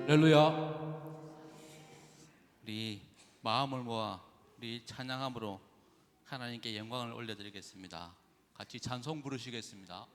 할렐루야. 우리 마음을 모아 우리 찬양함으로 하나님께 영광을 올려드리겠습니다. 같이 찬송 부르시겠습니다.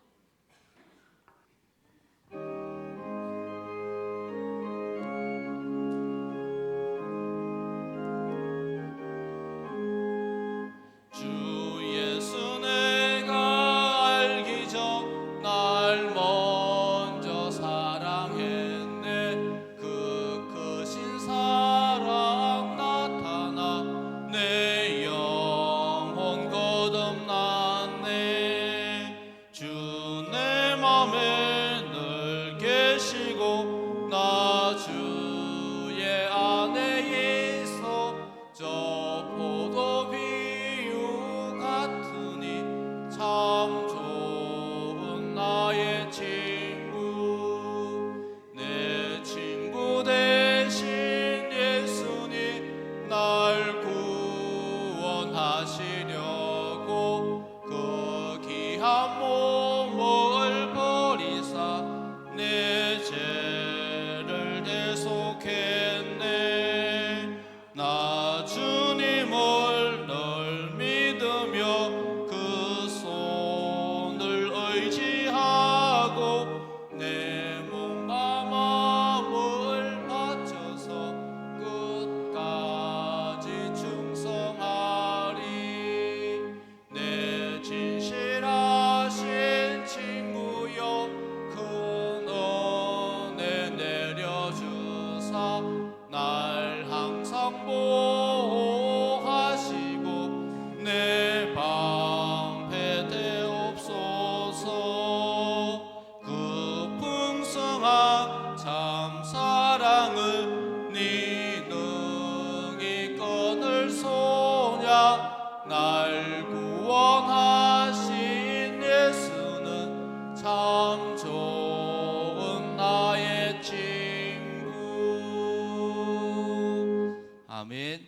아멘.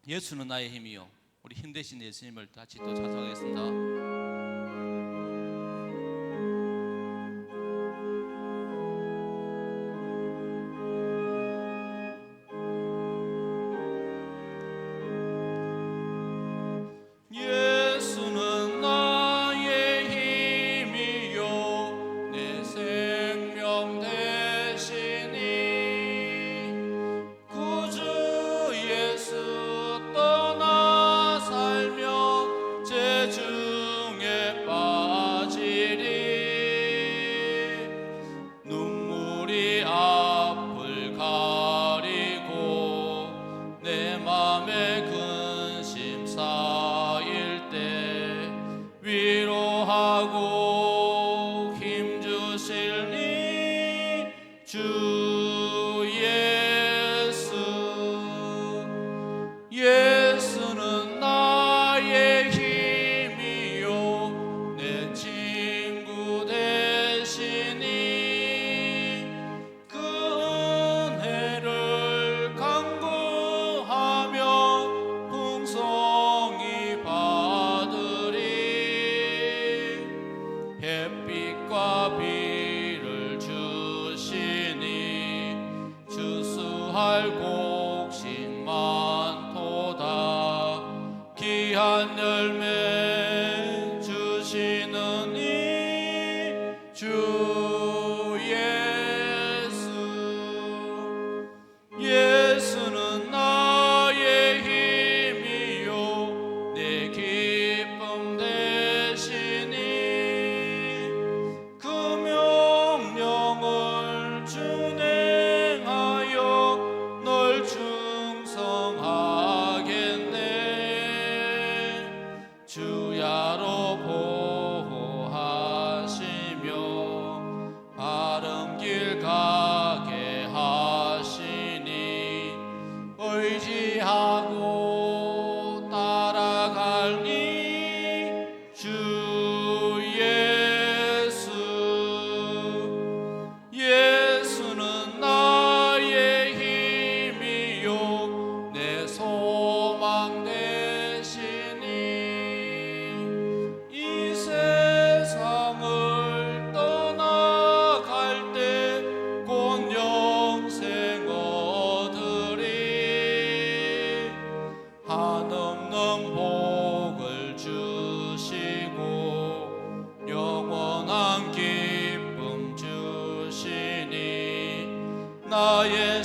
예수는 나의 힘이요. 우리 힘 대신 예수님을 같이 또 찬송하겠습니다.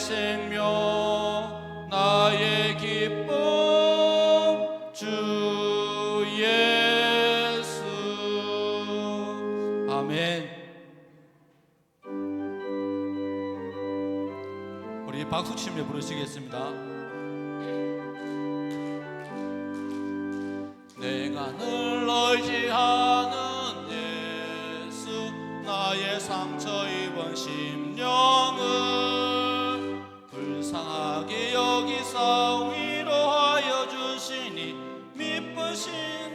생명 나의 기쁨 주 예수. 아멘. 우리 박수치며 부르시겠습니다. 내가 늘 의지하는 예수, 나의 상처 입은 심령을 불쌍하게 여기사 위로하여 주시니 미쁘신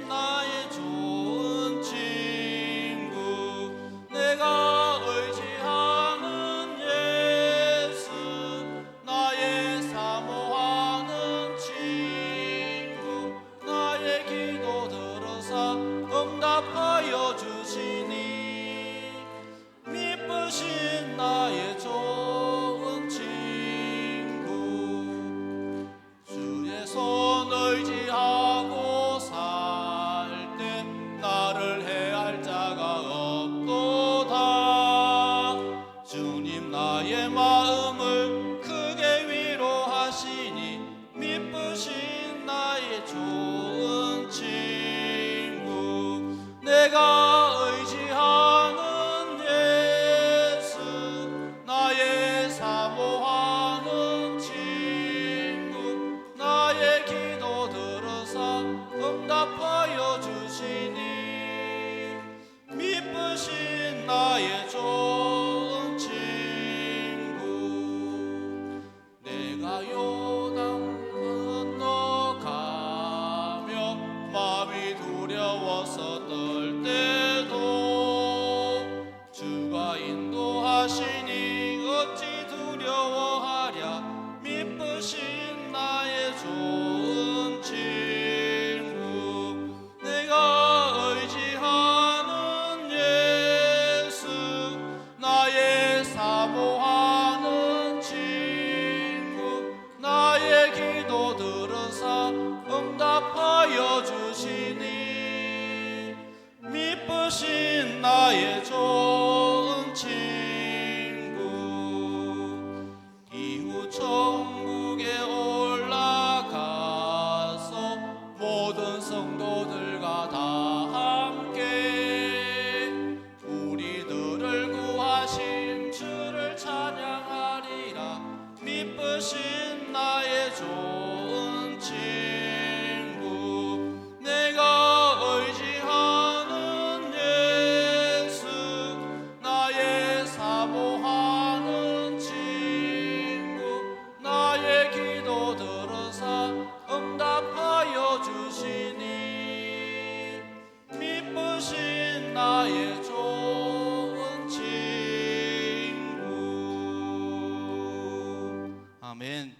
나의 좋은 친구. 내가 의지하는 예수, 나의 사모하는 친구. 나의 기도 들어서 응답하여 주시니 미쁘신 나의 좋은 친구. 주의 손 의지하고 살 때 나를 해할 자가 없도다. 주님 나의 마음을 크게 위로하시니 미쁘신 나의 좋은 친구. 내가 의지하는 예수, 나의 사모하는 친구. 나의 기도 들어서 응답하여 주시니 미쁘신 나의 좋은 친구. 내가 요단 건너가며 마음이 두려워서 떨 때도 주가 인도하시니 어찌 두려워하랴. 미쁘신 나의 좋은 친구. 내가 의지하는 예수, 나의 사모하는 친구. 나의 기도 들으사 응답하여 주시니 미쁘신 나의 좋은 친구. 이후 천국에 올라가서 모든 성도들과 다 함께 우리들을 구하신 주를 찬양하리라. 미쁘신 나의 좋은 친구. 내가 의지하는 예수, 나의 사모하는 친구. 나의 기도 들으사 응답하여 주시니 미쁘신 나의 좋은 친구. 아멘.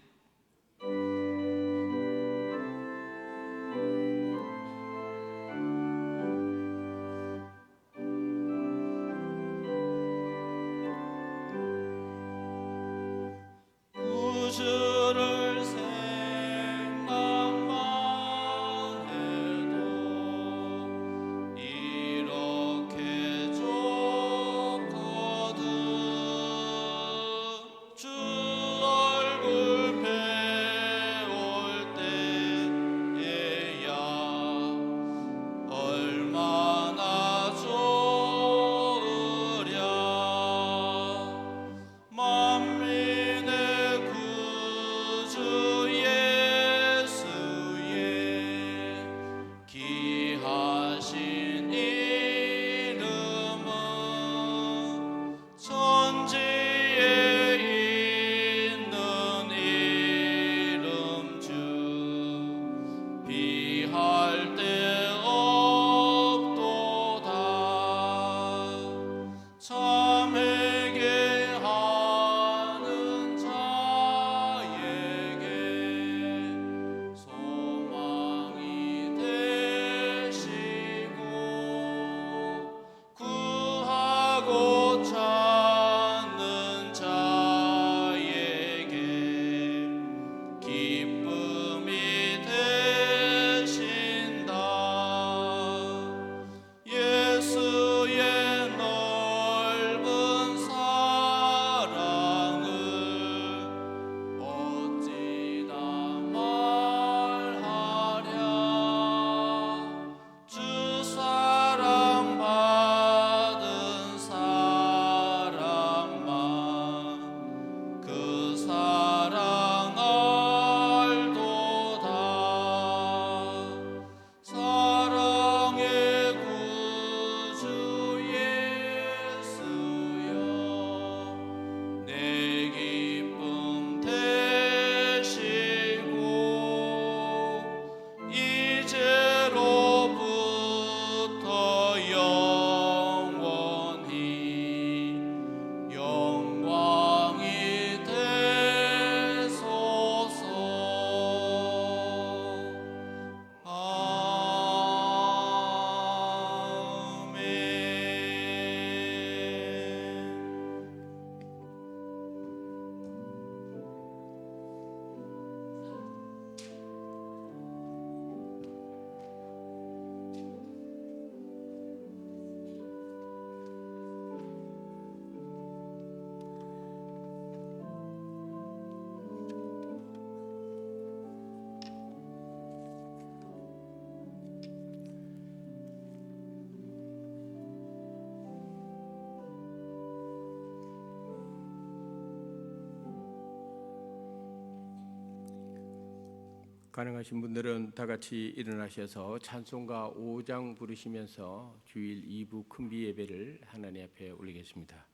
가능하신 분들은 다 같이 일어나셔서 찬송가 5장 부르시면서 주일 2부 큰비 예배를 하나님 앞에 올리겠습니다.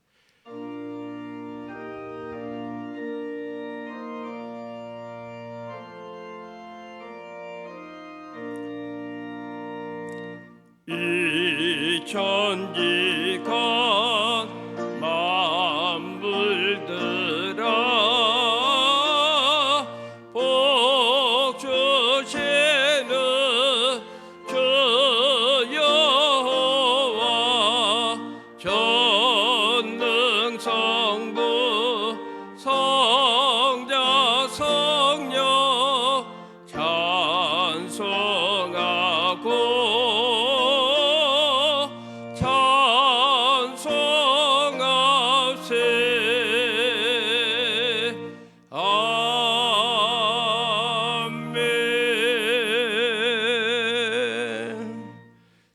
이 천지가 만물들아 복 주시는 주 여호와 전능성부 성자 성령 찬송하고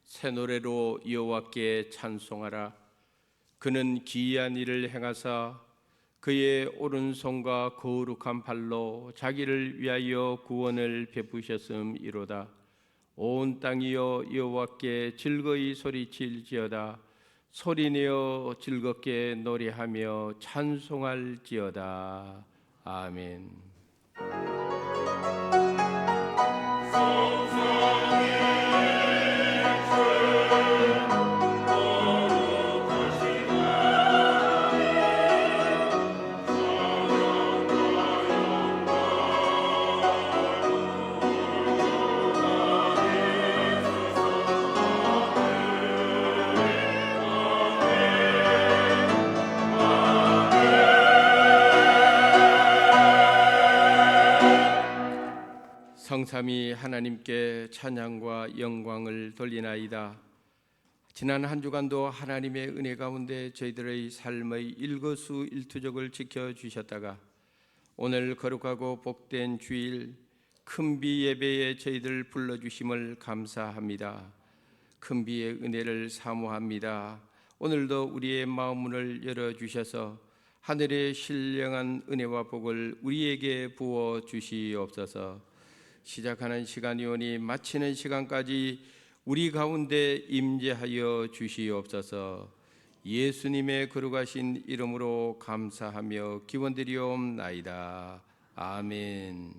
새 노래로 여호와께 찬송하라. 그는 기이한 일을 행하사 그의 오른손과 거룩한 발로 자기를 위하여 구원을 베푸셨음이로다. 온 땅이여 여호와께 즐거이 소리칠지어다. 소리내어 즐겁게 노래하며 찬송할지어다. 아멘. 성삼위 하나님께 찬양과 영광을 돌리나이다. 지난 한 주간도 하나님의 은혜 가운데 저희들의 삶의 일거수일투족을 지켜주셨다가 오늘 거룩하고 복된 주일 큰비 예배에 저희들 불러주심을 감사합니다. 큰비의 은혜를 사모합니다. 오늘도 우리의 마음문을 열어주셔서 하늘의 신령한 은혜와 복을 우리에게 부어주시옵소서. 시작하는 시간이 오니 마치는 시간까지 우리 가운데 임재하여 주시옵소서. 예수님의 거룩하신 이름으로 감사하며 기원드리옵나이다. 아멘.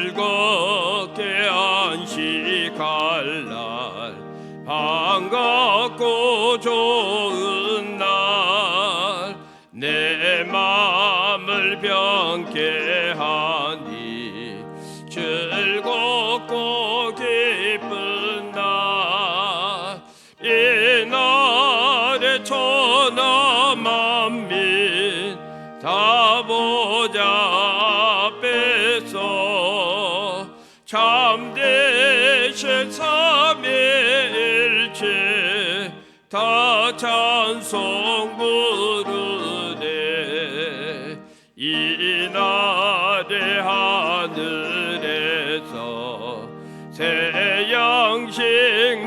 즐겁게 안식할 날 반갑고 좋은 날 내 마음을 병케 하니 즐겁고 기쁜 날 이 날에 천하 만민 다 보좌 앞에서 참되신 삼위일체 다 찬송 부르네. 이 날에 하늘에서 새 양식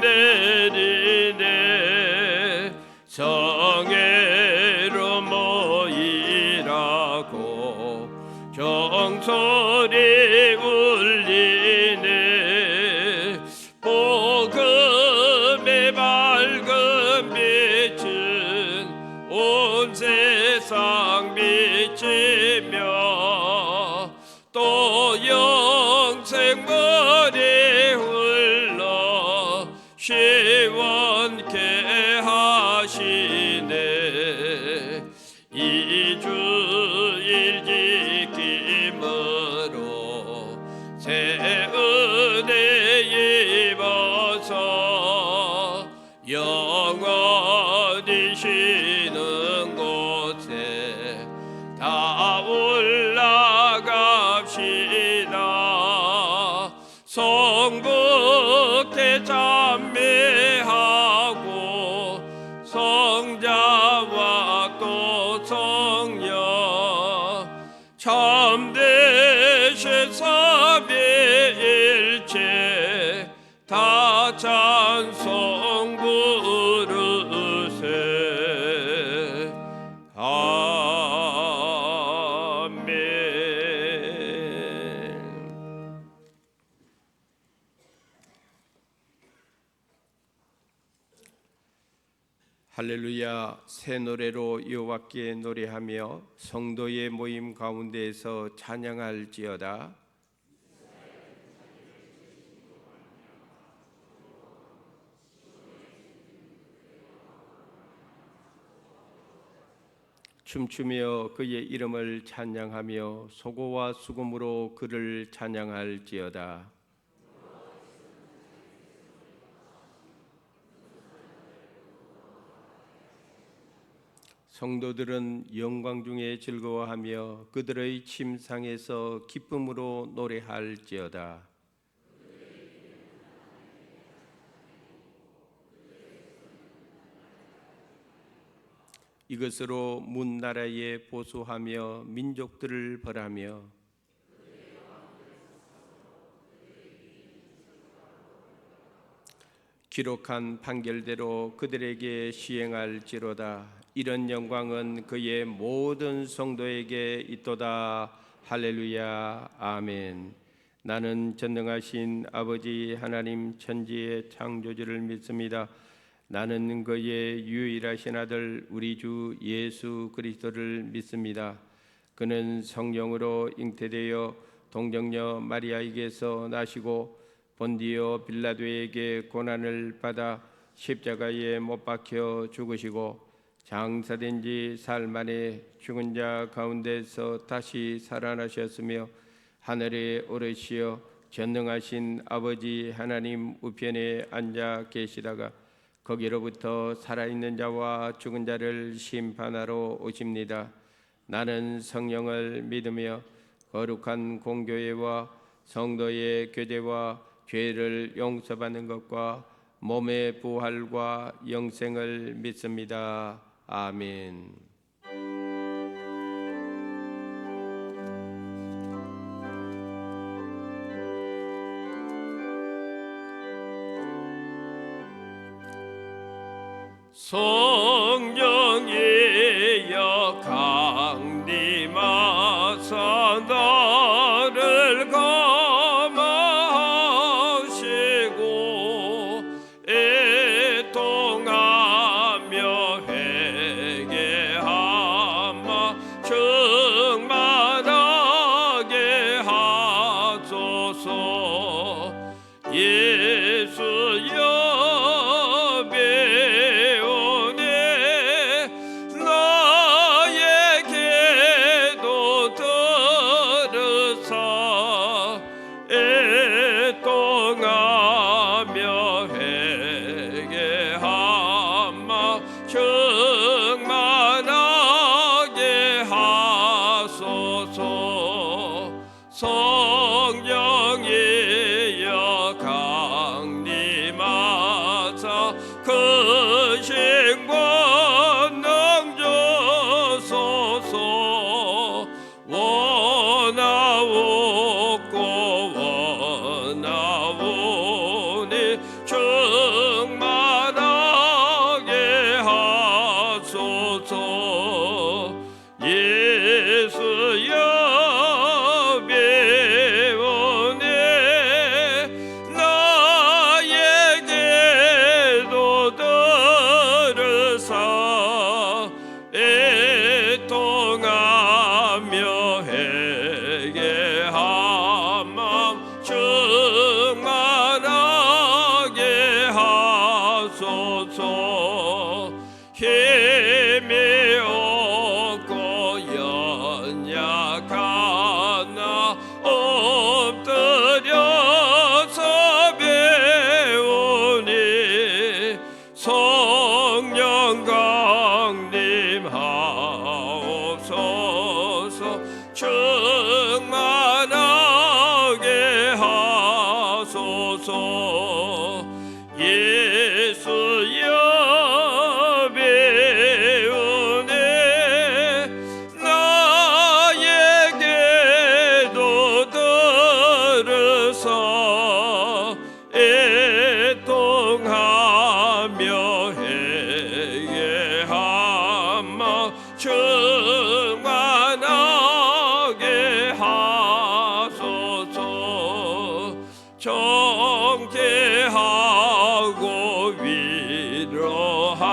내리네. 성회로 모이라고 정소리 울리네. 복음의 밝은 빛은 온 세상 비치며 또 영생 물이 흘러 시원케 하시네. 이 주일 지킴으로 새 은혜 입어서 영원히 쉬는 곳에 다 올라갑시다. 성부께 찬미하고 성자와 또 성령 참되신 삼위일체 다 찬송 부르네. 할렐루야. 새 노래로 여호와께 노래하며 성도의 모임 가운데에서 찬양할지어다. 춤추며 그의 이름을 찬양하며 소고와 수금으로 그를 찬양할지어다. 성도들은 영광 중에 즐거워하며 그들의 침상에서 기쁨으로 노래할지어다. 이것으로 문나라에 보수하며 민족들을 벌하며 기록한 판결대로 그들에게 시행할지로다. 이런 영광은 그의 모든 성도에게 있도다. 할렐루야. 아멘. 나는 전능하신 아버지 하나님 천지의 창조주를 믿습니다. 나는 그의 유일하신 아들 우리 주 예수 그리스도를 믿습니다. 그는 성령으로 잉태되어 동정녀 마리아에게서 나시고 본디오 빌라도에게 고난을 받아 십자가에 못 박혀 죽으시고 장사된 지 사흘 만에 죽은 자 가운데서 다시 살아나셨으며 하늘에 오르시어 전능하신 아버지 하나님 우편에 앉아 계시다가 거기로부터 살아있는 자와 죽은 자를 심판하러 오십니다. 나는 성령을 믿으며 거룩한 공교회와 성도의 교제와 죄를 용서받는 것과 몸의 부활과 영생을 믿습니다. 아멘. 성령이여 강림하사 나를 감화하시고 애통하며 회개하마 충만하게 하소서. 예수여 성령이여 강림하사 그 신권능 주소서. 원하옵고 원하오니 충만하게 하소서. 예수여 힘이 없고 연약하나 엎드려서 배우니 성령 강림하옵소서. 충만하게 하소서. 예수여 애통하며 회개하마 충만하게 하소서. 정죄하고 위로하사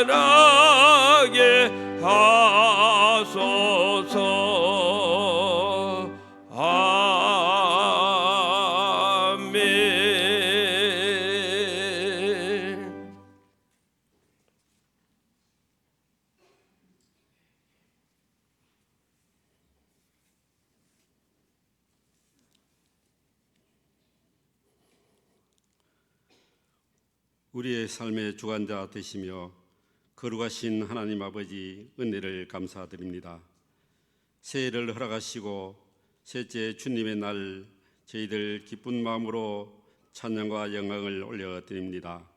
충만하게 하소서. 아멘. 우리의 삶의 주관자 되시며 거룩하신 하나님 아버지 은혜를 감사드립니다. 새해를 허락하시고 셋째 주님의 날 저희들 기쁜 마음으로 찬양과 영광을 올려드립니다.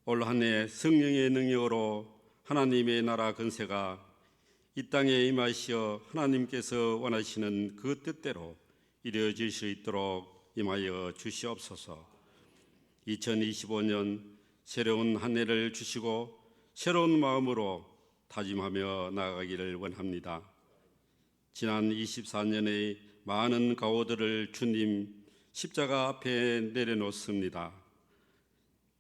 올 한 해 성령의 능력으로 하나님의 나라 건세가 이 땅에 임하시어 하나님께서 원하시는 그 뜻대로 이루어질 수 있도록 임하여 주시옵소서. 2025년 새로운 한 해를 주시고 새로운 마음으로 다짐하며 나아가기를 원합니다. 지난 24년의 많은 가오들을 주님 십자가 앞에 내려놓습니다.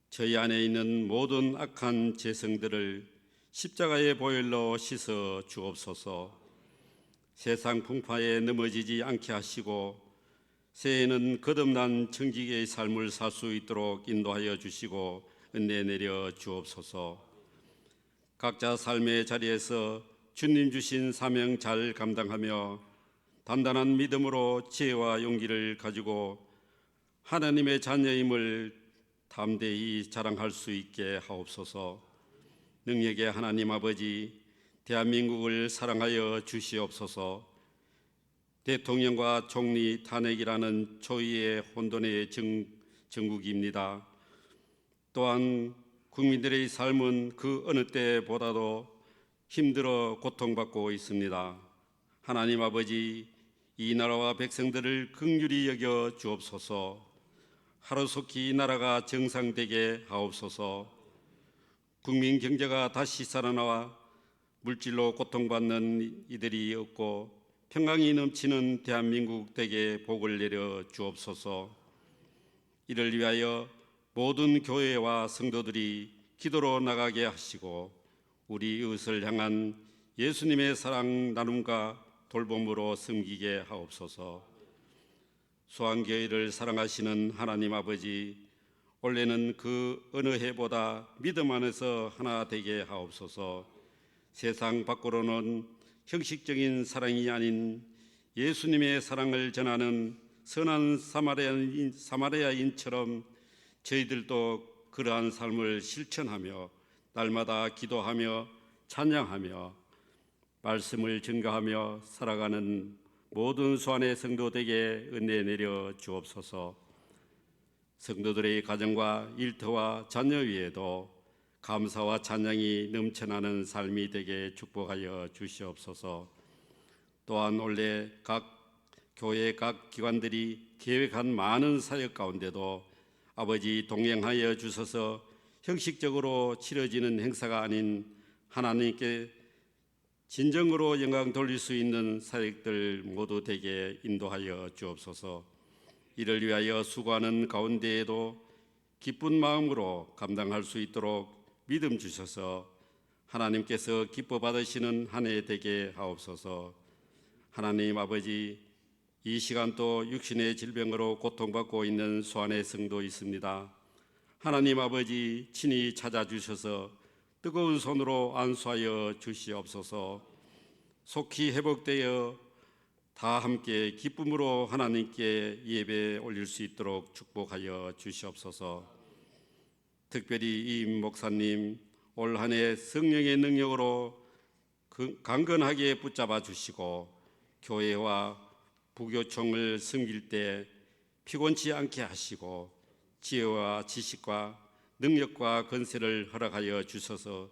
저희 안에 있는 모든 악한 재성들을 십자가의 보혈로 씻어 주옵소서. 세상 풍파에 넘어지지 않게 하시고 새해에는 거듭난 정직의 삶을 살 수 있도록 인도하여 주시고 은혜 내려 주옵소서. 각자 삶의 자리에서 주님 주신 사명 잘 감당하며 단단한 믿음으로 지혜와 용기를 가지고 하나님의 자녀임을 담대히 자랑할 수 있게 하옵소서. 능력의 하나님 아버지, 대한민국을 사랑하여 주시옵소서. 대통령과 총리 탄핵이라는 초유의 혼돈의 정국입니다. 또한 국민들의 삶은 그 어느 때보다도 힘들어 고통받고 있습니다. 하나님 아버지, 이 나라와 백성들을 긍휼히 여겨 주옵소서. 하루속히 이 나라가 정상되게 하옵소서. 국민 경제가 다시 살아나와 물질로 고통받는 이들이 없고 평강이 넘치는 대한민국 되게 복을 내려 주옵소서. 이를 위하여 모든 교회와 성도들이 기도로 나가게 하시고 우리 이웃을 향한 예수님의 사랑 나눔과 돌봄으로 섬기게 하옵소서. 수안교회를 사랑하시는 하나님 아버지, 올해는 그 어느 해보다 믿음 안에서 하나 되게 하옵소서. 세상 밖으로는 형식적인 사랑이 아닌 예수님의 사랑을 전하는 선한 사마리아인처럼 저희들도 그러한 삶을 실천하며 날마다 기도하며 찬양하며 말씀을 증거하며 살아가는 모든 수안의 성도들에게 은혜 내려 주옵소서. 성도들의 가정과 일터와 자녀 위에도 감사와 찬양이 넘쳐나는 삶이 되게 축복하여 주시옵소서. 또한 올해 각 교회 각 기관들이 계획한 많은 사역 가운데도 아버지 동행하여 주셔서 형식적으로 치러지는 행사가 아닌 하나님께 진정으로 영광 돌릴 수 있는 사역들 모두 되게 인도하여 주옵소서. 이를 위하여 수고하는 가운데에도 기쁜 마음으로 감당할 수 있도록 믿음 주셔서 하나님께서 기뻐 받으시는 한 해 되게 하옵소서. 하나님 아버지, 이 시간 또 육신의 질병으로 고통받고 있는 수안의 성도 있습니다. 하나님 아버지 친히 찾아주셔서 뜨거운 손으로 안수하여 주시옵소서. 속히 회복되어 다 함께 기쁨으로 하나님께 예배 올릴 수 있도록 축복하여 주시옵소서. 특별히 이 목사님 올 한 해 성령의 능력으로 강건하게 붙잡아 주시고 교회와 부교총을 섬길 때 피곤치 않게 하시고 지혜와 지식과 능력과 건세를 허락하여 주셔서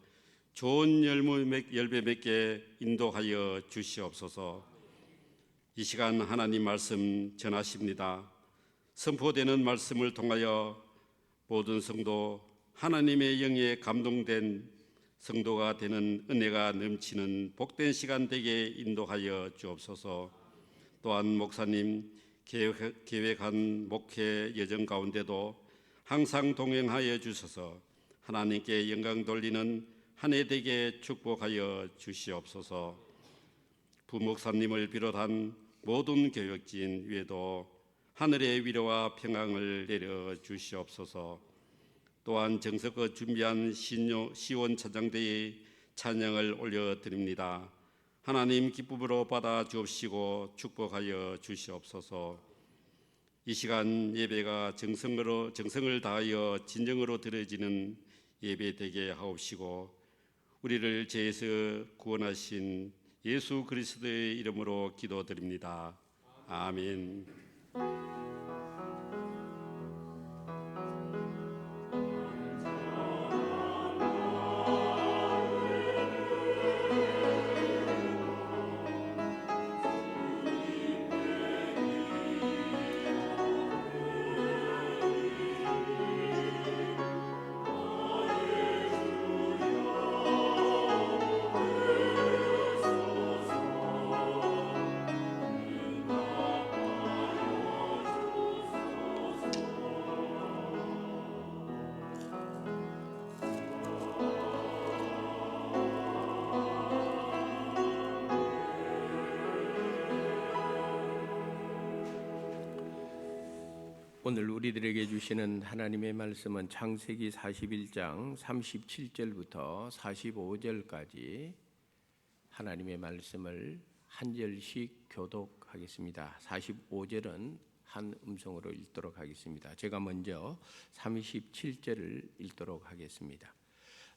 좋은 열매 맺게 인도하여 주시옵소서. 이 시간 하나님 말씀 전하십니다. 선포되는 말씀을 통하여 모든 성도 하나님의 영에 감동된 성도가 되는 은혜가 넘치는 복된 시간 되게 인도하여 주옵소서. 또한 목사님 계획한 목회 여정 가운데도 항상 동행하여 주셔서 하나님께 영광 돌리는 한 해 되게 축복하여 주시옵소서. 부목사님을 비롯한 모든 교역진 위에도 하늘의 위로와 평강을 내려 주시옵소서. 또한 정석껏 준비한 시온 찬양대의 찬양을 올려드립니다. 하나님 기쁨으로 받아 주옵시고 축복하여 주시옵소서. 이 시간 예배가 정성을 다하여 진정으로 드려지는 예배 되게 하옵시고 우리를 죄에서 구원하신 예수 그리스도의 이름으로 기도드립니다. 아멘. 오늘 우리들에게 주시는 하나님의 말씀은 창세기 41장 37절부터 45절까지 하나님의 말씀을 한 절씩 교독하겠습니다. 45절은 한 음성으로 읽도록 하겠습니다. 제가 먼저 37절을 읽도록 하겠습니다.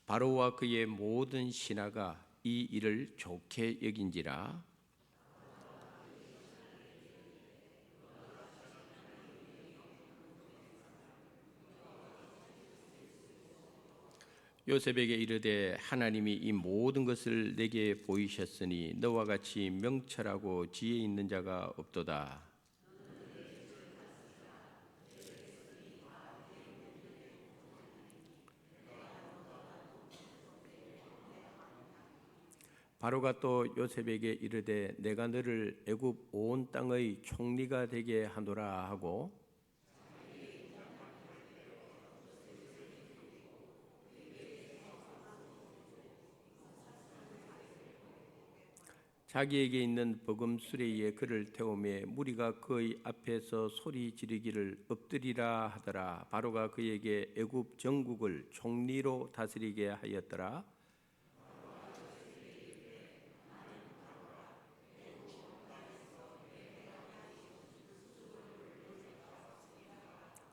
바로와 그의 모든 신하가 이 일을 좋게 여긴지라. 요셉에게 이르되 하나님이 이 모든 것을 내게 보이셨으니 너와 같이 명철하고 지혜 있는 자가 없도다. 바로가 또 요셉에게 이르되 내가 너를 애굽 온 땅의 총리가 되게 하노라 하고 자기에게 있는 버금 수레에 그를 태우매 무리가 그의 앞에서 소리 지르기를 엎드리라 하더라. 바로가 그에게 애굽 전국을 총리로 다스리게 하였더라.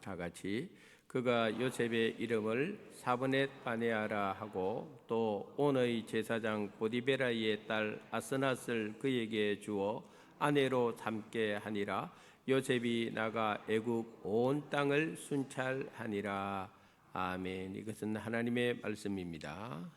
다 같이 그가 요셉의 이름을 사브넷 바네아라 하고 또 온의 제사장 보디베라의 딸 아스낫을 그에게 주어 아내로 삼게 하니라. 요셉이 나가 애굽 온 땅을 순찰하니라. 아멘. 이것은 하나님의 말씀입니다.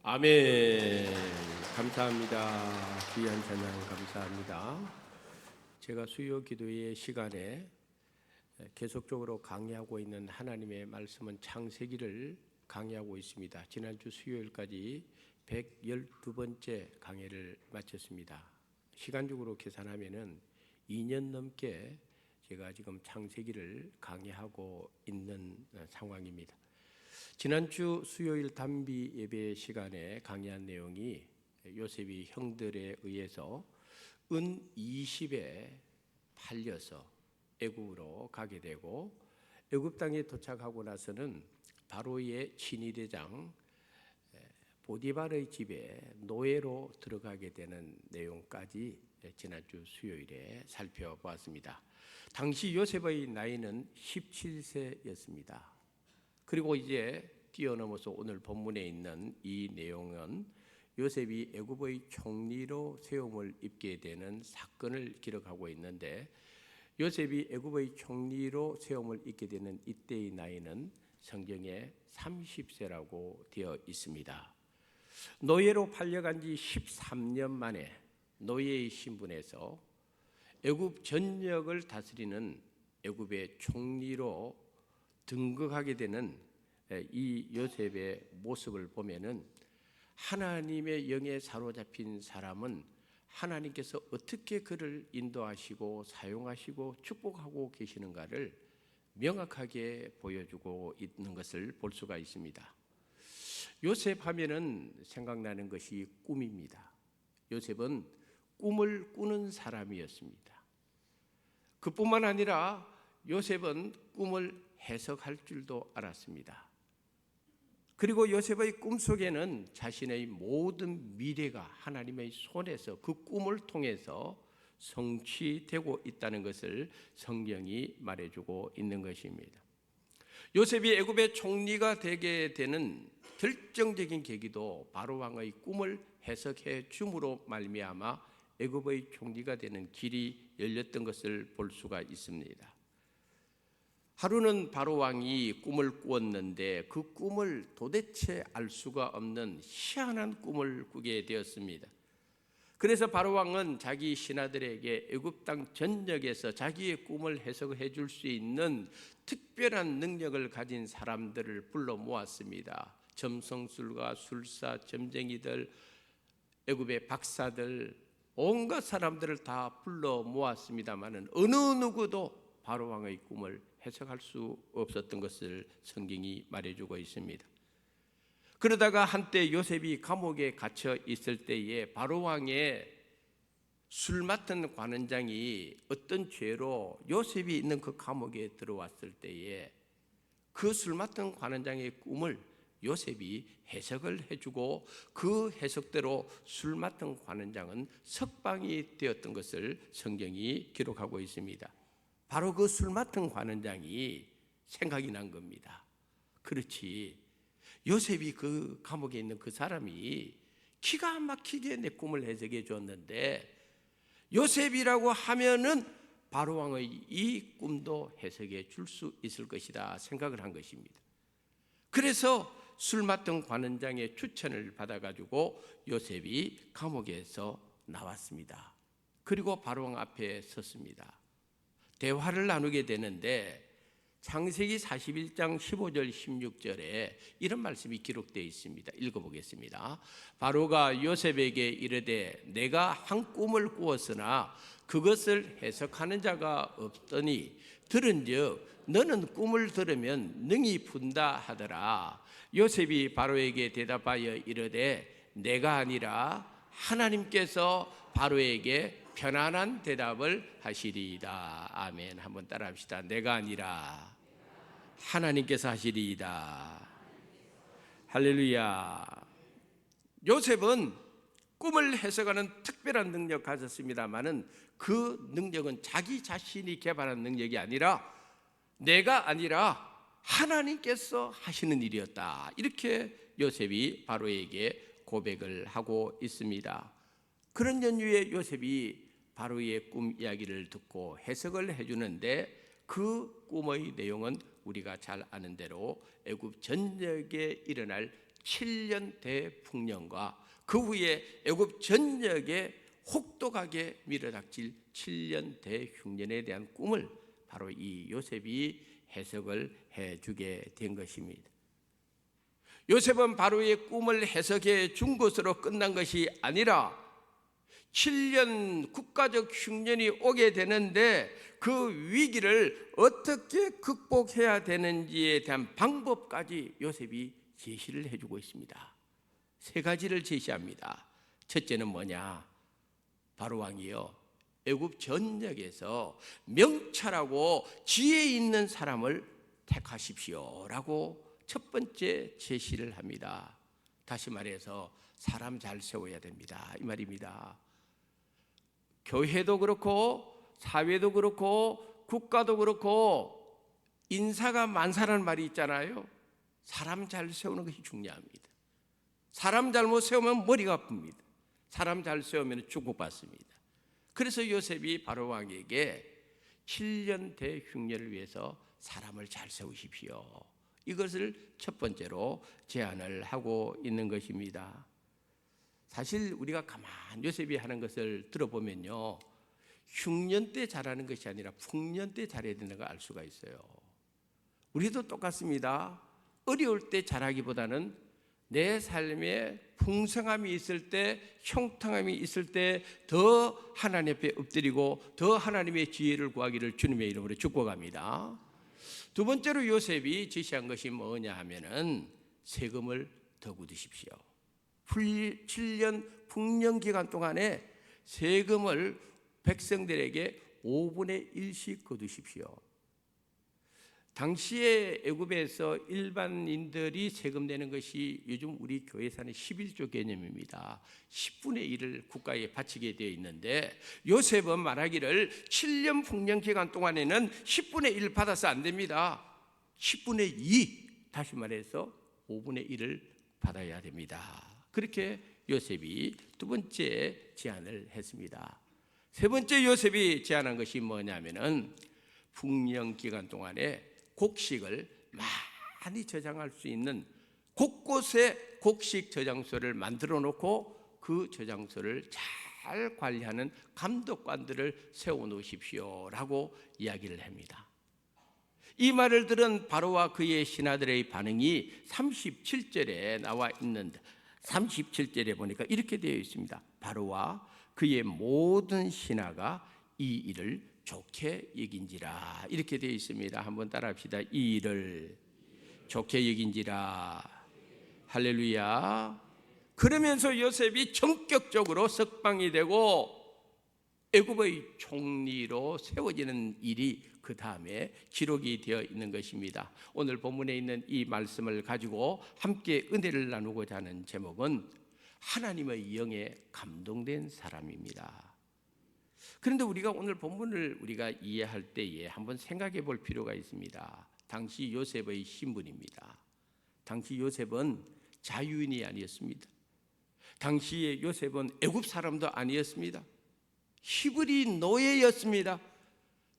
아멘. 감사합니다. 귀한 찬양 감사합니다. 제가 수요 기도의 시간에 계속적으로 강의하고 있는 하나님의 말씀은 창세기를 강의하고 있습니다. 지난주 수요일까지 112번째 강의를 마쳤습니다. 시간적으로 계산하면은 2년 넘게 제가 지금 창세기를 강의하고 있는 상황입니다. 지난주 수요일 단비 예배 시간에 강의한 내용이 요셉이 형들에 의해서 은 20에 팔려서 애굽으로 가게 되고 애굽 땅에 도착하고 나서는 바로의 친위대장 보디발의 집에 노예로 들어가게 되는 내용까지 지난주 수요일에 살펴보았습니다. 당시 요셉의 나이는 17세였습니다. 그리고 이제 뛰어넘어서 오늘 본문에 있는 이 내용은 요셉이 애굽의 총리로 세움을 입게 되는 사건을 기록하고 있는데, 요셉이 애굽의 총리로 세움을 입게 되는 이때의 나이는 성경에 30세라고 되어 있습니다. 노예로 팔려간 지 13년 만에 노예의 신분에서 애굽 전역을 다스리는 애굽의 총리로 등극하게 되는 이 요셉의 모습을 보면은 하나님의 영에 사로잡힌 사람은 하나님께서 어떻게 그를 인도하시고 사용하시고 축복하고 계시는가를 명확하게 보여주고 있는 것을 볼 수가 있습니다. 요셉 하면은 생각나는 것이 꿈입니다. 요셉은 꿈을 꾸는 사람이었습니다. 그뿐만 아니라 요셉은 꿈을 해석할 줄도 알았습니다. 그리고 요셉의 꿈속에는 자신의 모든 미래가 하나님의 손에서 그 꿈을 통해서 성취되고 있다는 것을 성경이 말해주고 있는 것입니다. 요셉이 애굽의 총리가 되게 되는 결정적인 계기도 바로 왕의 꿈을 해석해 줌으로 말미암아 애굽의 총리가 되는 길이 열렸던 것을 볼 수가 있습니다. 하루는 바로 왕이 꿈을 꾸었는데 그 꿈을 도대체 알 수가 없는 희한한 꿈을 꾸게 되었습니다. 그래서 바로 왕은 자기 신하들에게 애굽 땅 전역에서 자기의 꿈을 해석해 줄 수 있는 특별한 능력을 가진 사람들을 불러 모았습니다. 점성술가, 술사, 점쟁이들, 애굽의 박사들, 온갖 사람들을 다 불러 모았습니다마는 어느 누구도 바로 왕의 꿈을 해석할 수 없었던 것을 성경이 말해주고 있습니다. 그러다가 한때 요셉이 감옥에 갇혀 있을 때에 바로 왕의 술 맡은 관원장이 어떤 죄로 요셉이 있는 그 감옥에 들어왔을 때에 그 술 맡은 관원장의 꿈을 요셉이 해석을 해주고 그 해석대로 술 맡은 관원장은 석방이 되었던 것을 성경이 기록하고 있습니다. 바로 그 술 맡은 관원장이 생각이 난 겁니다. 그렇지, 요셉이 그 감옥에 있는 그 사람이 기가 막히게 내 꿈을 해석해 줬는데 요셉이라고 하면은 바로 왕의 이 꿈도 해석해 줄 수 있을 것이다 생각을 한 것입니다. 그래서 술 맡은 관원장의 추천을 받아가지고 요셉이 감옥에서 나왔습니다. 그리고 바로 왕 앞에 섰습니다. 대화를 나누게 되는데 창세기 41장 15절 16절에 이런 말씀이 기록되어 있습니다. 읽어보겠습니다. 바로가 요셉에게 이르되 내가 한 꿈을 꾸었으나 그것을 해석하는 자가 없더니 들은즉 너는 꿈을 들으면 능히 푼다 하더라. 요셉이 바로에게 대답하여 이르되 내가 아니라 하나님께서 바로에게 편안한 대답을 하시리이다. 아멘. 한번 따라합시다. 내가 아니라 하나님께서 하시리이다. 할렐루야. 요셉은 꿈을 해석하는 특별한 능력 가졌습니다마는 그 능력은 자기 자신이 개발한 능력이 아니라 내가 아니라 하나님께서 하시는 일이었다. 이렇게 요셉이 바로에게 고백을 하고 있습니다. 그런 연유에 요셉이 바로의 꿈 이야기를 듣고 해석을 해주는데 그 꿈의 내용은 우리가 잘 아는 대로 애굽 전역에 일어날 7년 대풍년과 그 후에 애굽 전역에 혹독하게 밀어닥칠 7년 대흉년에 대한 꿈을 바로 이 요셉이 해석을 해주게 된 것입니다. 요셉은 바로의 꿈을 해석해 준 것으로 끝난 것이 아니라 7년 국가적 흉년이 오게 되는데 그 위기를 어떻게 극복해야 되는지에 대한 방법까지 요셉이 제시를 해주고 있습니다. 3가지를 제시합니다. 첫째는 뭐냐? 바로 왕이요, 애굽 전역에서 명철하고 지혜 있는 사람을 택하십시오라고 첫 번째 제시를 합니다. 다시 말해서 사람 잘 세워야 됩니다, 이 말입니다. 교회도 그렇고 사회도 그렇고 국가도 그렇고 인사가 만사라는 말이 있잖아요. 사람 잘 세우는 것이 중요합니다. 사람 잘못 세우면 머리가 아픕니다. 사람 잘 세우면 축복받습니다. 그래서 요셉이 바로 왕에게 7년 대흉년을 위해서 사람을 잘 세우십시오, 이것을 첫 번째로 제안을 하고 있는 것입니다. 사실 우리가 가만 요셉이 하는 것을 들어보면요, 흉년 때 잘하는 것이 아니라 풍년 때 잘해야 되는 걸 알 수가 있어요. 우리도 똑같습니다. 어려울 때 잘하기보다는 내 삶에 풍성함이 있을 때, 형통함이 있을 때 더 하나님 앞에 엎드리고 더 하나님의 지혜를 구하기를 주님의 이름으로 축복합니다. 두 번째로 요셉이 제시한 것이 뭐냐 하면은 세금을 더 굳으십시오. 7년 풍년 기간 동안에 세금을 백성들에게 5분의 1씩 거두십시오. 당시에 애굽에서 일반인들이 세금 내는 것이 요즘 우리 교회에서는 11조 개념입니다. 10분의 1을 국가에 바치게 되어 있는데 요셉은 말하기를 7년 풍년 기간 동안에는 10분의 1 받아서 안 됩니다. 10분의 2, 다시 말해서 5분의 1을 받아야 됩니다. 그렇게 요셉이 두 번째 제안을 했습니다. 세 번째 요셉이 제안한 것이 뭐냐면은 풍년 기간 동안에 곡식을 많이 저장할 수 있는 곳곳에 곡식 저장소를 만들어 놓고 그 저장소를 잘 관리하는 감독관들을 세워 놓으십시오라고 이야기를 합니다. 이 말을 들은 바로와 그의 신하들의 반응이 37절에 나와 있는데 37절에 보니까 이렇게 되어 있습니다. 바로와 그의 모든 신하가 이 일을 좋게 여긴지라, 이렇게 되어 있습니다. 한번 따라합시다. 이 일을 좋게 여긴지라. 할렐루야. 그러면서 요셉이 전격적으로 석방이 되고 애굽의 총리로 세워지는 일이 그 다음에 기록이 되어 있는 것입니다. 오늘 본문에 있는 이 말씀을 가지고 함께 은혜를 나누고자 하는 제목은 하나님의 영에 감동된 사람입니다. 그런데 우리가 오늘 본문을 우리가 이해할 때에 한번 생각해 볼 필요가 있습니다. 당시 요셉의 신분입니다. 당시 요셉은 자유인이 아니었습니다. 당시에 요셉은 애굽 사람도 아니었습니다. 히브리 노예였습니다.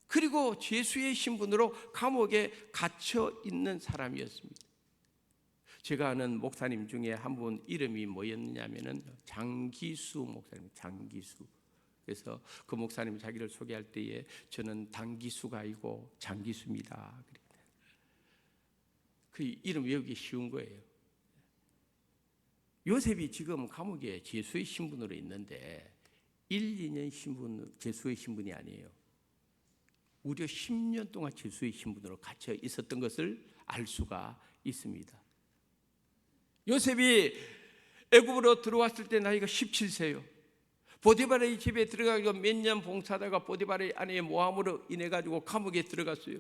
그리고 죄수의 신분으로 감옥에 갇혀 있는 사람이었습니다. 제가 아는 목사님 중에 한 분 이름이 뭐였냐면은 장기수 목사님, 장기수. 그래서 그 목사님 자기를 소개할 때에 저는 단기수가 아니고 장기수입니다. 그 이름 외우기 쉬운 거예요. 요셉이 지금 감옥에 죄수의 신분으로 있는데 1, 2년 신분, 죄수의 신분이 아니에요. 무려 10년 동안 죄수의 신분으로 갇혀 있었던 것을 알 수가 있습니다. 요셉이 애굽으로 들어왔을 때 나이가 17세요. 보디발의 집에 들어가서 몇 년 봉사하다가 보디발의 아내의 모함으로 인해 가지고 감옥에 들어갔어요.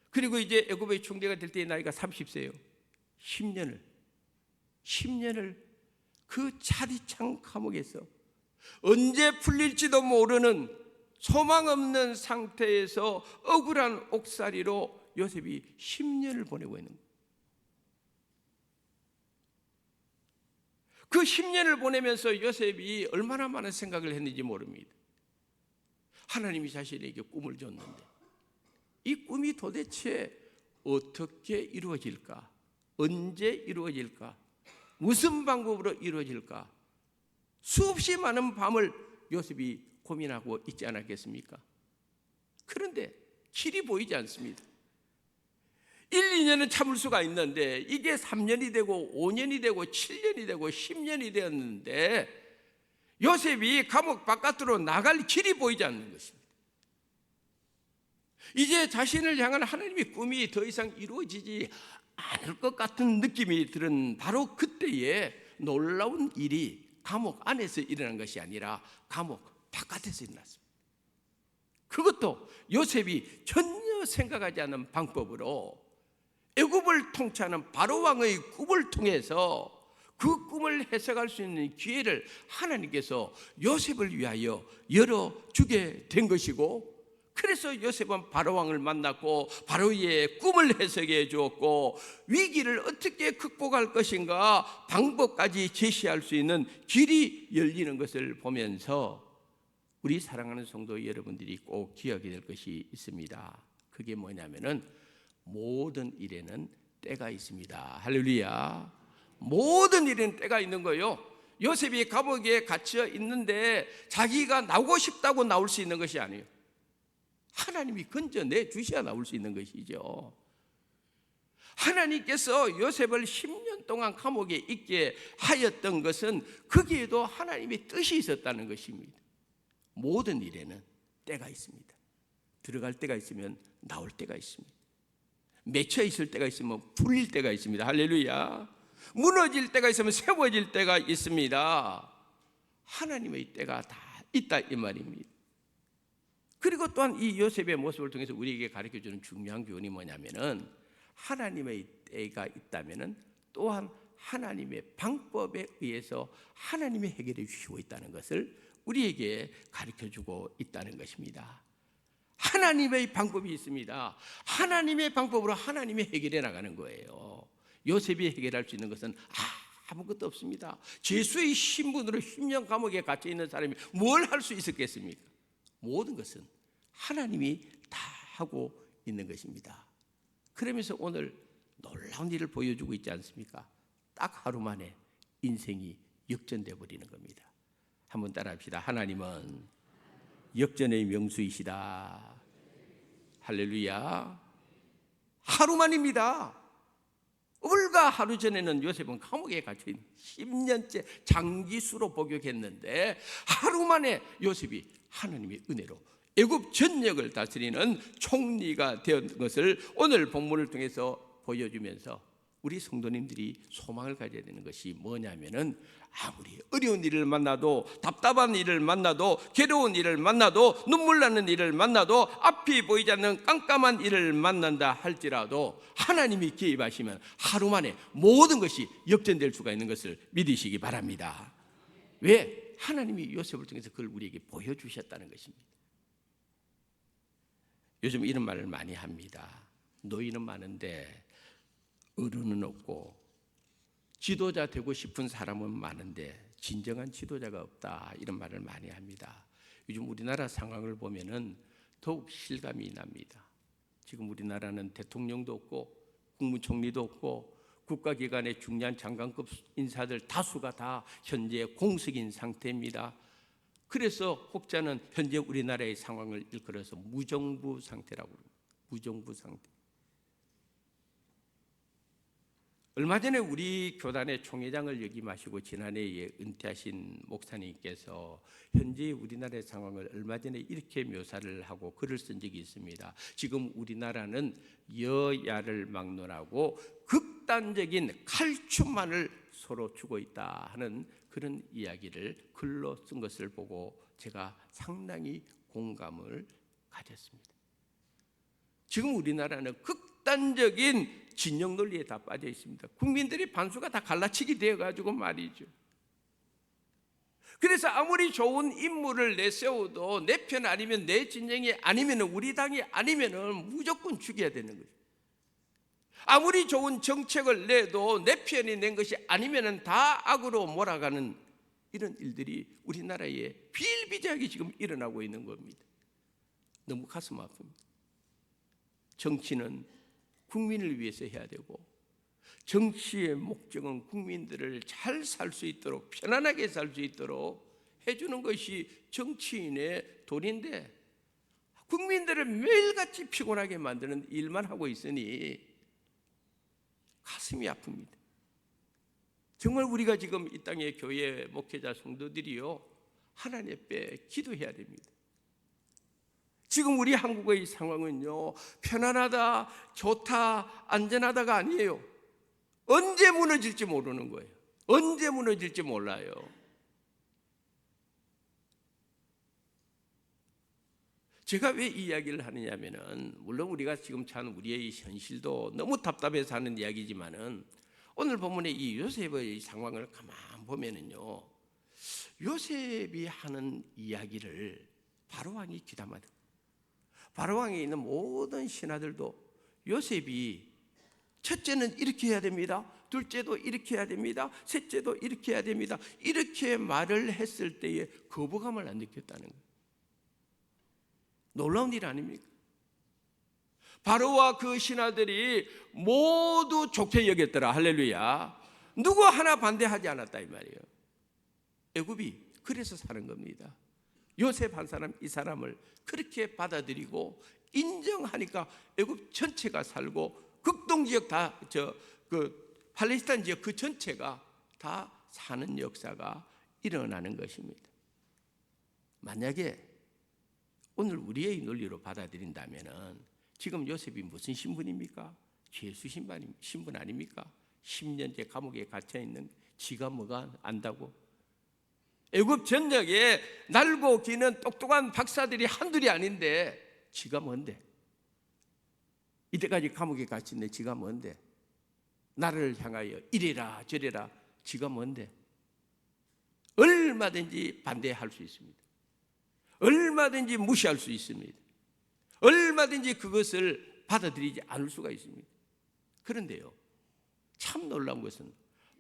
그리고 이제 애굽의 총리가 될 때 나이가 30세요. 10년을 그 차디찬 감옥에서 언제 풀릴지도 모르는 소망 없는 상태에서 억울한 옥살이로 요셉이 10년을 보내고 있는 거예요. 그 10년을 보내면서 요셉이 얼마나 많은 생각을 했는지 모릅니다. 하나님이 자신에게 꿈을 줬는데 이 꿈이 도대체 어떻게 이루어질까? 언제 이루어질까? 무슨 방법으로 이루어질까? 수없이 많은 밤을 요셉이 고민하고 있지 않았겠습니까? 그런데 길이 보이지 않습니다. 1, 2년은 참을 수가 있는데 이게 3년이 되고 5년이 되고 7년이 되고 10년이 되었는데 요셉이 감옥 바깥으로 나갈 길이 보이지 않는 것입니다. 이제 자신을 향한 하나님의 꿈이 더 이상 이루어지지 않을 것 같은 느낌이 들은 바로 그때에 놀라운 일이 감옥 안에서 일어난 것이 아니라 감옥 바깥에서 일어났습니다. 그것도 요셉이 전혀 생각하지 않은 방법으로 애굽을 통치하는 바로 왕의 꿈을 통해서 그 꿈을 해석할 수 있는 기회를 하나님께서 요셉을 위하여 열어주게 된 것이고, 그래서 요셉은 바로 왕을 만났고 바로의 꿈을 해석해 주었고 위기를 어떻게 극복할 것인가 방법까지 제시할 수 있는 길이 열리는 것을 보면서 우리 사랑하는 성도 여러분들이 꼭 기억해야 될 것이 있습니다. 그게 뭐냐면은 모든 일에는 때가 있습니다. 할렐루야. 모든 일에는 때가 있는 거예요. 요셉이 감옥에 갇혀 있는데 자기가 나오고 싶다고 나올 수 있는 것이 아니에요. 하나님이 건져내 주셔야 나올 수 있는 것이죠. 하나님께서 요셉을 10년 동안 감옥에 있게 하였던 것은 거기에도 하나님의 뜻이 있었다는 것입니다. 모든 일에는 때가 있습니다. 들어갈 때가 있으면 나올 때가 있습니다. 맺혀 있을 때가 있으면 풀릴 때가 있습니다. 할렐루야. 무너질 때가 있으면 세워질 때가 있습니다. 하나님의 때가 다 있다 이 말입니다. 그리고 또한 이 요셉의 모습을 통해서 우리에게 가르쳐주는 중요한 교훈이 뭐냐면은 하나님의 때가 있다면은 또한 하나님의 방법에 의해서 하나님의 해결해 주시고 있다는 것을 우리에게 가르쳐주고 있다는 것입니다. 하나님의 방법이 있습니다. 하나님의 방법으로 하나님이 해결해 나가는 거예요. 요셉이 해결할 수 있는 것은 아무것도 없습니다. 죄수의 신분으로 10년 감옥에 갇혀 있는 사람이 뭘 할 수 있었겠습니까? 모든 것은 하나님이 다 하고 있는 것입니다. 그러면서 오늘 놀라운 일을 보여주고 있지 않습니까? 딱 하루 만에 인생이 역전되어 버리는 겁니다. 한번 따라합시다. 하나님은 역전의 명수이시다. 할렐루야. 하루만입니다. 불과 하루 전에는 요셉은 감옥에 갇혀 10년째 장기수로 복역했는데 하루 만에 요셉이 하나님의 은혜로 애굽 전역을 다스리는 총리가 되었던 것을 오늘 본문을 통해서 보여주면서 우리 성도님들이 소망을 가져야 되는 것이 뭐냐면은 아무리 어려운 일을 만나도 답답한 일을 만나도 괴로운 일을 만나도 눈물 나는 일을 만나도 앞이 보이지 않는 깜깜한 일을 만난다 할지라도 하나님이 개입하시면 하루 만에 모든 것이 역전될 수가 있는 것을 믿으시기 바랍니다. 왜? 하나님이 요셉을 통해서 그걸 우리에게 보여주셨다는 것입니다. 요즘 이런 말을 많이 합니다. 노인은 많은데 어른은 없고 지도자 되고 싶은 사람은 많은데 진정한 지도자가 없다, 이런 말을 많이 합니다. 요즘 우리나라 상황을 보면은 더욱 실감이 납니다. 지금 우리나라는 대통령도 없고 국무총리도 없고 국가기관의 중요한 장관급 인사들 다수가 다 현재 공석인 상태입니다. 그래서 혹자는 현재 우리나라의 상황을 일컬어서 무정부 상태라고 합니다. 무정부 상태. 얼마 전에 우리 교단의 총회장을 역임하시고 지난해에 은퇴하신 목사님께서 현재 우리나라의 상황을 얼마 전에 이렇게 묘사를 하고 글을 쓴 적이 있습니다. 지금 우리나라는 여야를 막론하고 극단적인 칼춤만을 서로 주고 있다 하는 그런 이야기를 글로 쓴 것을 보고 제가 상당히 공감을 가졌습니다. 지금 우리나라는 극단적인 진영 논리에 다 빠져 있습니다. 국민들이 반수가 다 갈라치기 되어가지고 말이죠. 그래서 아무리 좋은 인물을 내세워도 내 편 아니면 내 진영이 아니면 우리 당이 아니면 무조건 죽여야 되는 거죠. 아무리 좋은 정책을 내도 내 편이 낸 것이 아니면 다 악으로 몰아가는 이런 일들이 우리나라에 비일비재하게 지금 일어나고 있는 겁니다. 너무 가슴 아픕니다. 정치는 국민을 위해서 해야 되고 정치의 목적은 국민들을 잘 살 수 있도록, 편안하게 살 수 있도록 해주는 것이 정치인의 도리인데, 국민들을 매일같이 피곤하게 만드는 일만 하고 있으니 가슴이 아픕니다. 정말 우리가 지금 이 땅의 교회 목회자 성도들이요, 하나님 앞에 기도해야 됩니다. 지금 우리 한국의 상황은요, 편안하다, 좋다, 안전하다가 아니에요. 언제 무너질지 모르는 거예요. 언제 무너질지 몰라요. 제가 왜 이 이야기를 하느냐면은, 물론 우리가 지금 사는 우리의 현실도 너무 답답해서 하는 이야기지만은, 오늘 본문의 이 요셉의 상황을 가만 보면은요, 요셉이 하는 이야기를 바로왕이 귀담아 듣고, 바로왕에 있는 모든 신하들도 요셉이 첫째는 이렇게 해야 됩니다, 둘째도 이렇게 해야 됩니다, 셋째도 이렇게 해야 됩니다, 이렇게 말을 했을 때에 거부감을 안 느꼈다는 거예요. 놀라운 일 아닙니까? 바로와 그 신하들이 모두 좋게 여겼더라. 할렐루야. 누구 하나 반대하지 않았다 이 말이에요. 애굽이 그래서 사는 겁니다. 요셉 한 사람, 이 사람을 그렇게 받아들이고 인정하니까 애굽 전체가 살고, 극동 지역 다 팔레스타인 지역 그 전체가 다 사는 역사가 일어나는 것입니다. 만약에 오늘 우리의 논리로 받아들인다면은, 지금 요셉이 무슨 신분입니까? 죄수 신분 아닙니까? 10년째 감옥에 갇혀 있는, 지가 뭐가 안다고? 애굽 전역에 날고 기는 똑똑한 박사들이 한둘이 아닌데 지가 뭔데? 이때까지 감옥에 갇힌데 지가 뭔데? 나를 향하여 이래라 저래라, 지가 뭔데? 얼마든지 반대할 수 있습니다. 얼마든지 무시할 수 있습니다. 얼마든지 그것을 받아들이지 않을 수가 있습니다. 그런데요, 참 놀라운 것은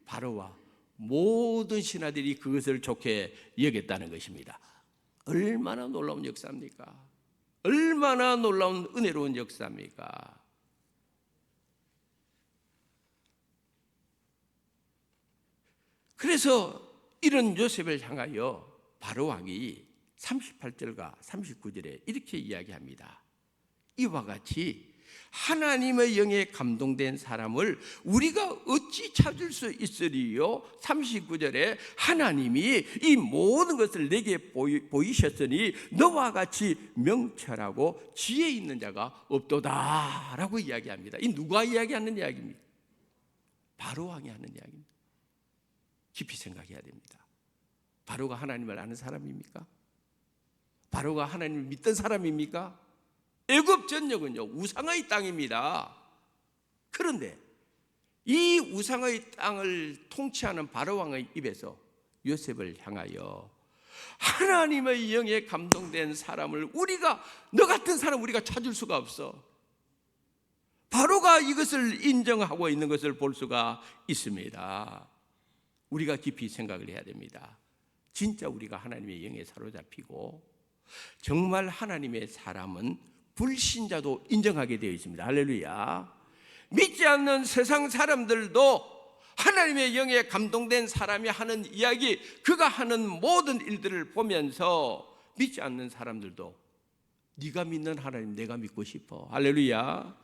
바로와 모든 신하들이 그것을 좋게 여겼다는 것입니다. 얼마나 놀라운 역사입니까? 얼마나 놀라운 은혜로운 역사입니까? 그래서 이런 요셉을 향하여 바로왕이 38절과 39절에 이렇게 이야기합니다. 이와 같이 하나님의 영에 감동된 사람을 우리가 어찌 찾을 수 있으리요? 39절에 하나님이 이 모든 것을 내게 보이셨으니 너와 같이 명철하고 지혜 있는 자가 없도다 라고 이야기합니다. 이 누가 이야기하는 이야기입니까? 바로왕이 하는 이야기입니다. 깊이 생각해야 됩니다. 바로가 하나님을 아는 사람입니까? 바로가 하나님을 믿던 사람입니까? 애굽 전역은요, 우상의 땅입니다. 그런데 이 우상의 땅을 통치하는 바로왕의 입에서 요셉을 향하여 하나님의 영에 감동된 사람을 너 같은 사람 우리가 찾을 수가 없어. 바로가 이것을 인정하고 있는 것을 볼 수가 있습니다. 우리가 깊이 생각을 해야 됩니다. 진짜 우리가 하나님의 영에 사로잡히고 정말 하나님의 사람은 불신자도 인정하게 되어 있습니다. 할렐루야. 믿지 않는 세상 사람들도 하나님의 영에 감동된 사람이 하는 이야기, 그가 하는 모든 일들을 보면서 믿지 않는 사람들도 네가 믿는 하나님 내가 믿고 싶어. 할렐루야.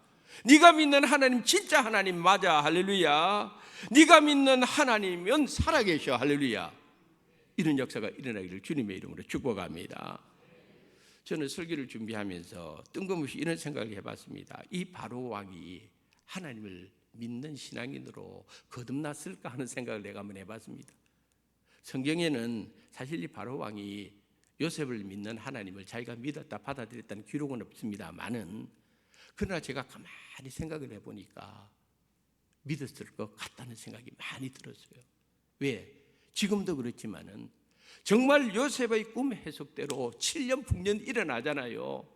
네가 믿는 하나님 진짜 하나님 맞아. 할렐루야. 네가 믿는 하나님은 살아계셔. 할렐루야. 이런 역사가 일어나기를 주님의 이름으로 축복합니다. 저는 설교를 준비하면서 뜬금없이 이런 생각을 해봤습니다. 이 바로 왕이 하나님을 믿는 신앙인으로 거듭났을까 하는 생각을 내가 한번 해봤습니다. 성경에는 사실 이 바로 왕이 요셉을 믿는 하나님을 자기가 믿었다 받아들였다는 기록은 없습니다만은, 그러나 제가 가만히 생각을 해보니까 믿었을 것 같다는 생각이 많이 들었어요. 왜? 지금도 그렇지만은 정말 요셉의 꿈 해석대로 7년 풍년 일어나잖아요.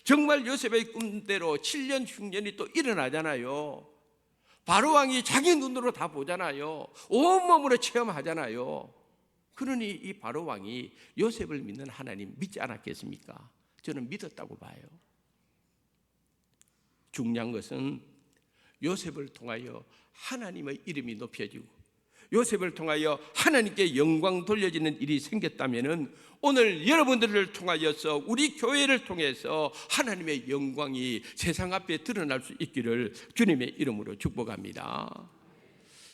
정말 요셉의 꿈대로 7년 흉년이 또 일어나잖아요. 바로왕이 자기 눈으로 다 보잖아요. 온몸으로 체험하잖아요. 그러니 이 바로왕이 요셉을 믿는 하나님 믿지 않았겠습니까? 저는 믿었다고 봐요. 중요한 것은 요셉을 통하여 하나님의 이름이 높여지고 요셉을 통하여 하나님께 영광 돌려지는 일이 생겼다면 오늘 여러분들을 통하여서 우리 교회를 통해서 하나님의 영광이 세상 앞에 드러날 수 있기를 주님의 이름으로 축복합니다.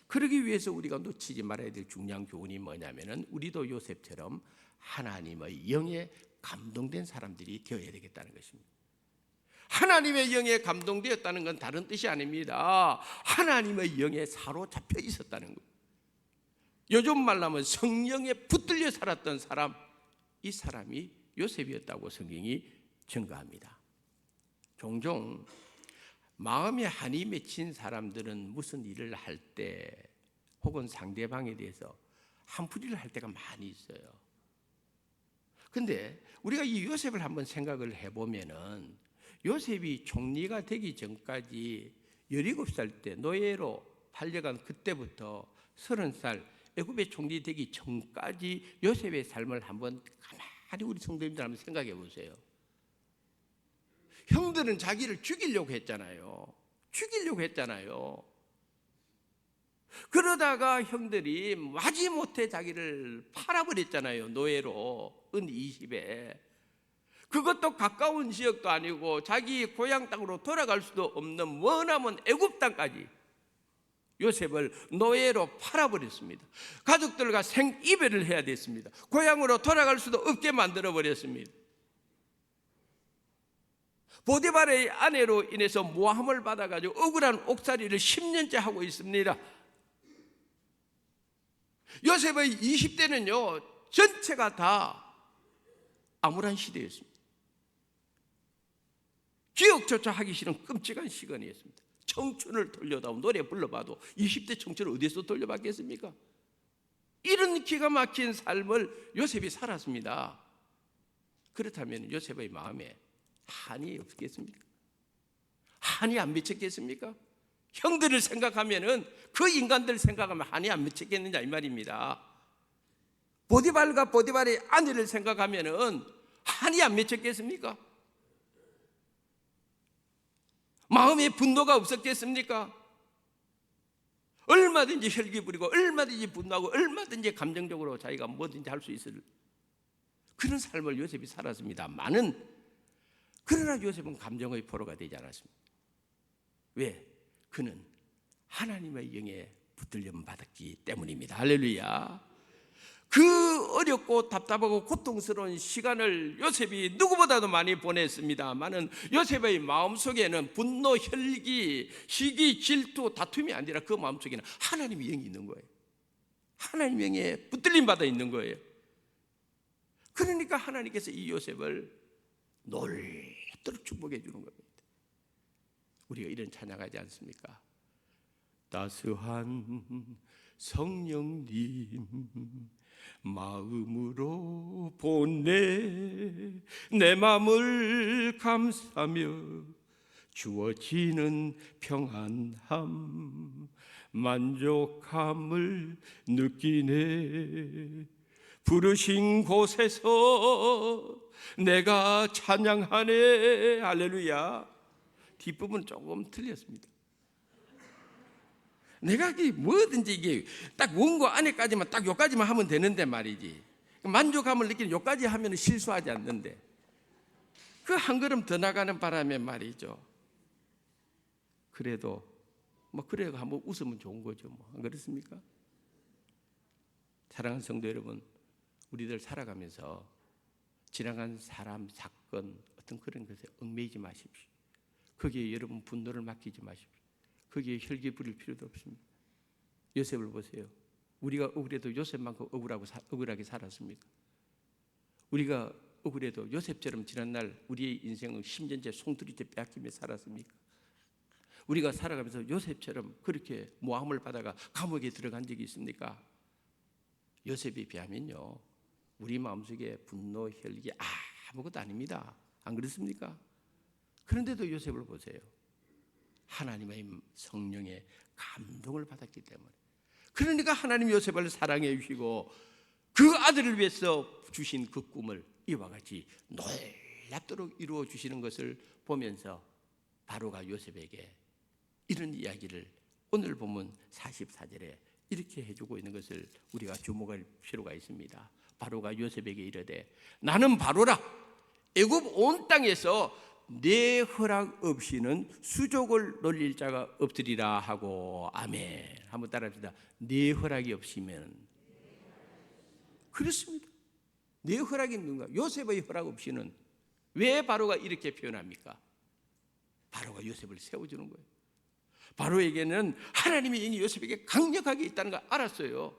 그러기 위해서 우리가 놓치지 말아야 될 중요한 교훈이 뭐냐면 우리도 요셉처럼 하나님의 영에 감동된 사람들이 되어야 되겠다는 것입니다. 하나님의 영에 감동되었다는 건 다른 뜻이 아닙니다. 하나님의 영에 사로잡혀 있었다는 거예요. 요즘 말로 하면 성령에 붙들려 살았던 사람, 이 사람이 요셉이었다고 성경이 증거합니다. 종종 마음에 한이 맺힌 사람들은 무슨 일을 할 때 혹은 상대방에 대해서 한풀이를 할 때가 많이 있어요. 근데 우리가 이 요셉을 한번 생각을 해보면은 요셉이 총리가 되기 전까지 17살 때 노예로 팔려간 그때부터 30살 애굽의 총리 되기 전까지 요셉의 삶을 한번 가만히 우리 성도님들 한번 생각해 보세요. 형들은 자기를 죽이려고 했잖아요. 그러다가 형들이 마지못해 자기를 팔아버렸잖아요. 노예로 은 20에. 그것도 가까운 지역도 아니고 자기 고향 땅으로 돌아갈 수도 없는 머나먼 애굽 땅까지 요셉을 노예로 팔아버렸습니다. 가족들과 생이별을 해야 됐습니다. 고향으로 돌아갈 수도 없게 만들어버렸습니다. 보디발의 아내로 인해서 모함을 받아가지고 억울한 옥살이를 10년째 하고 있습니다. 요셉의 20대는요 전체가 다 암울한 시대였습니다. 기억조차 하기 싫은 끔찍한 시간이었습니다. 청춘을 돌려다오 노래 불러봐도 20대 청춘을 어디서 돌려받겠습니까? 이런 기가 막힌 삶을 요셉이 살았습니다. 그렇다면 요셉의 마음에 한이 없겠습니까? 한이 안 미쳤겠습니까? 형들을 생각하면은 그 인간들 생각하면 한이 안 미쳤겠느냐 이 말입니다. 보디발과 보디발의 아내를 생각하면은 한이 안 미쳤겠습니까? 마음에 분노가 없었겠습니까? 얼마든지 혈기 부리고 얼마든지 분노하고 얼마든지 감정적으로 자기가 뭐든지 할 수 있을 그런 삶을 요셉이 살았습니다만은 그러나 요셉은 감정의 포로가 되지 않았습니다. 왜? 그는 하나님의 영에 붙들림 받았기 때문입니다. 할렐루야. 그 어렵고 답답하고 고통스러운 시간을 요셉이 누구보다도 많이 보냈습니다만은 요셉의 마음속에는 분노, 혈기, 시기, 질투, 다툼이 아니라 그 마음속에는 하나님의 영이 있는 거예요. 하나님의 영에 붙들림 받아 있는 거예요. 그러니까 하나님께서 이 요셉을 놀토록 축복해 주는 겁니다. 우리가 이런 찬양하지 않습니까? 따스한 성령님 마음으로 보내 내 마음을 감사며 주어지는 평안함 만족함을 느끼네 부르신 곳에서 내가 찬양하네. 할렐루야. 뒷부분 조금 틀렸습니다. 내가 뭐든지 이게 딱 원고 안에까지만 딱 요까지만 하면 되는데 말이지. 만족감을 느끼는 요까지 하면 실수하지 않는데 그 한 걸음 더 나가는 바람에 말이죠. 그래도 뭐 그래도 한번 웃으면 좋은 거죠. 뭐 안 그렇습니까? 사랑하는 성도 여러분, 우리들 살아가면서 지나간 사람, 사건 어떤 그런 것에 얽매이지 마십시오. 거기에 여러분 분노를 맡기지 마십시오. 거기에 혈기 부릴 필요도 없습니다. 요셉을 보세요. 우리가 억울해도 요셉만큼 억울하게 살았습니까? 우리가 억울해도 요셉처럼 지난날 우리의 인생을 10년째 송두리째 빼앗기며 살았습니까? 우리가 살아가면서 요셉처럼 그렇게 모함을 받아가 감옥에 들어간 적이 있습니까? 요셉에 비하면요 우리 마음속에 분노, 혈기 아무것도 아닙니다. 안 그렇습니까? 그런데도 요셉을 보세요. 하나님의 성령의 감동을 받았기 때문에. 그러니까 하나님 요셉을 사랑해 주시고 그 아들을 위해서 주신 그 꿈을 이와 같이 놀랍도록 이루어 주시는 것을 보면서 바로가 요셉에게 이런 이야기를 오늘 보면 44절에 이렇게 해주고 있는 것을 우리가 주목할 필요가 있습니다. 바로가 요셉에게 이르되 나는 바로라 애굽 온 땅에서 내 허락 없이는 수족을 놀릴 자가 없으리라 하고. 아멘. 한번 따라합시다. 내 허락이 없으면. 그렇습니다. 내 허락이 있는가? 요셉의 허락 없이는. 왜 바로가 이렇게 표현합니까? 바로가 요셉을 세워주는 거예요. 바로에게는 하나님의 영이 요셉에게 강력하게 있다는 걸 알았어요.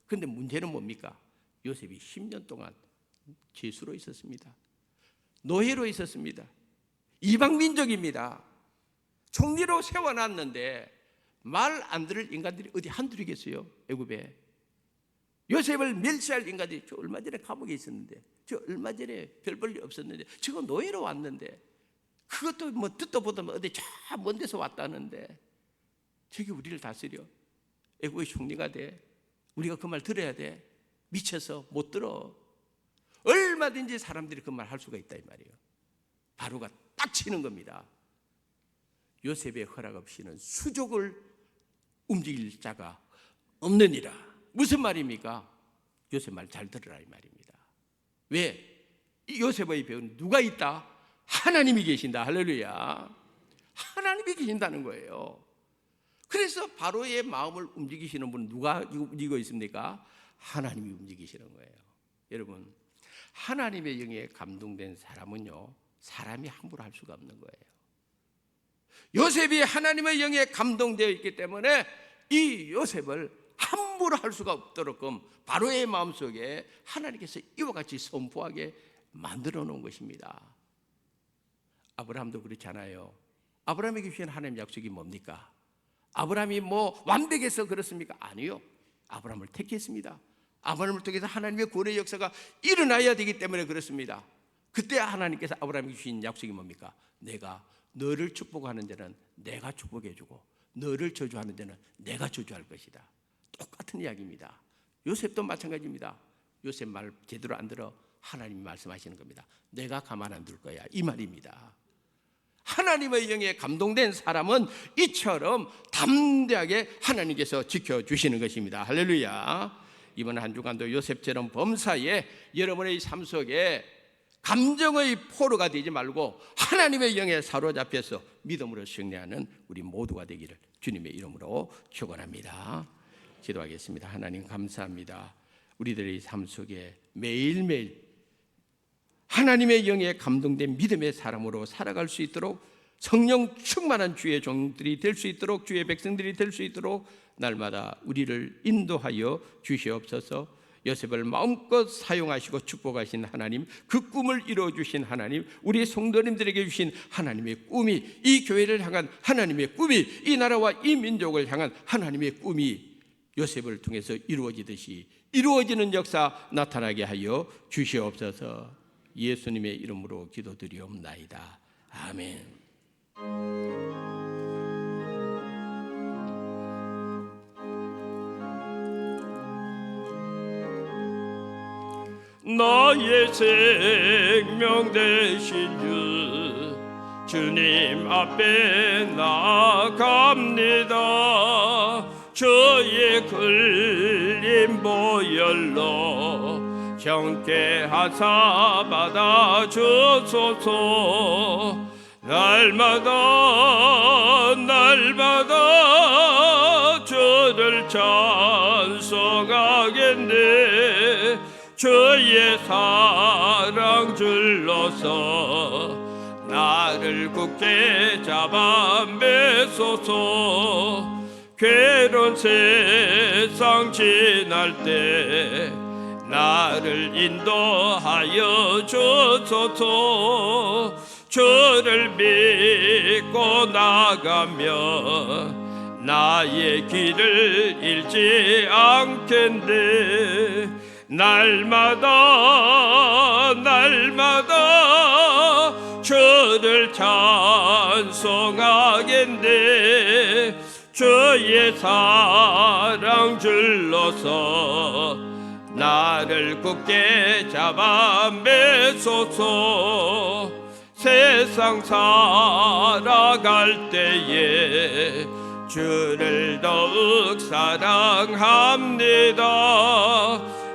그런데 문제는 뭡니까? 요셉이 10년 동안 죄수로 있었습니다. 노예로 있었습니다. 이방민족입니다. 총리로 세워놨는데 말 안 들을 인간들이 어디 한둘이겠어요? 애굽에. 요셉을 멸시할 인간들이 저 얼마 전에 감옥에 있었는데, 저 얼마 전에 별 볼 일 없었는데, 저거 노예로 왔는데, 그것도 뭐 듣도 보도 어디 저 먼 데서 왔다는데 저기 우리를 다스려. 애굽의 총리가 돼. 우리가 그 말 들어야 돼. 미쳐서 못 들어. 얼마든지 사람들이 그 말 할 수가 있다 이 말이에요. 바로가 딱 치는 겁니다. 요셉의 허락 없이는 수족을 움직일 자가 없느니라. 무슨 말입니까? 요셉 말 잘 들으라 이 말입니다. 왜? 요셉의 배우는 누가 있다? 하나님이 계신다. 할렐루야. 하나님이 계신다는 거예요. 그래서 바로의 마음을 움직이시는 분은 누가 움직이고 있습니까? 하나님이 움직이시는 거예요. 여러분, 하나님의 영에 감동된 사람은요, 사람이 함부로 할 수가 없는 거예요. 요셉이 하나님의 영에 감동되어 있기 때문에 이 요셉을 함부로 할 수가 없도록끔 바로의 마음속에 하나님께서 이와 같이 선포하게 만들어 놓은 것입니다. 아브라함도 그렇잖아요. 아브라함에게 주신 하나님 약속이 뭡니까? 아브라함이 뭐 완벽해서 그렇습니까? 아니요. 아브라함을 택했습니다. 아브라함을 통해서 하나님의 구원의 역사가 일어나야 되기 때문에 그렇습니다. 그때 하나님께서 아브라함에게 주신 약속이 뭡니까? 내가 너를 축복하는 자는 내가 축복해 주고 너를 저주하는 자는 내가 저주할 것이다. 똑같은 이야기입니다. 요셉도 마찬가지입니다. 요셉 말 제대로 안 들어 하나님이 말씀하시는 겁니다. 내가 가만 안 둘 거야 이 말입니다. 하나님의 영에 감동된 사람은 이처럼 담대하게 하나님께서 지켜주시는 것입니다. 할렐루야. 이번 한 주간도 요셉처럼 범사에 여러분의 삶 속에 감정의 포로가 되지 말고 하나님의 영에 사로잡혀서 믿음으로 승리하는 우리 모두가 되기를 주님의 이름으로 축원합니다. 기도하겠습니다. 하나님 감사합니다. 우리들의 삶 속에 매일매일 하나님의 영에 감동된 믿음의 사람으로 살아갈 수 있도록 성령 충만한 주의 종들이 될 수 있도록 주의 백성들이 될 수 있도록 날마다 우리를 인도하여 주시옵소서. 요셉을 마음껏 사용하시고 축복하신 하나님, 그 꿈을 이루어주신 하나님, 우리 성도님들에게 주신 하나님의 꿈이, 이 교회를 향한 하나님의 꿈이, 이 나라와 이 민족을 향한 하나님의 꿈이 요셉을 통해서 이루어지듯이 이루어지는 역사 나타나게 하여 주시옵소서. 예수님의 이름으로 기도드리옵나이다. 아멘. 나의 생명 되신 주님 앞에 나갑니다. 저의 걸린 보혈로 정케 하사 받아 주소서. 날마다 주를 찬송하겠네. 주의 사랑 줄로서 나를 굳게 잡아 매소서. 괴로운 세상 지날 때 나를 인도하여 주소서. 주를 믿고 나가면 나의 길을 잃지 않겠네. 날마다 주를 찬송하겠네. 주의 사랑 줄로서 나를 굳게 잡아 매소서. 세상 살아갈 때에 주를 더욱 사랑합니다.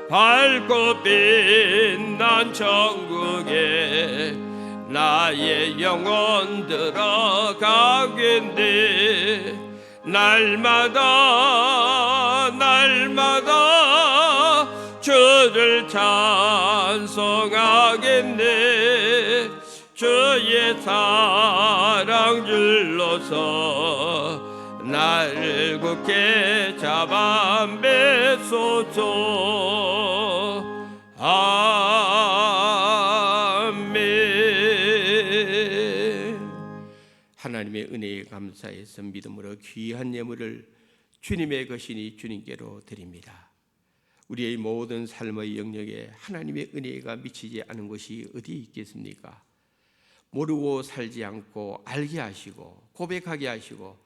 밝고 빛난 천국에 나의 영혼 들어가겠네. 날마다 주를 찬송하겠네. 주의 사랑 줄로서 나를 굳게 잡아 매소서. 아멘. 하나님의 은혜에 감사해서 믿음으로 귀한 예물을 주님의 것이니 주님께로 드립니다. 우리의 모든 삶의 영역에 하나님의 은혜가 미치지 않은 것이 어디 있겠습니까? 모르고 살지 않고 알게 하시고 고백하게 하시고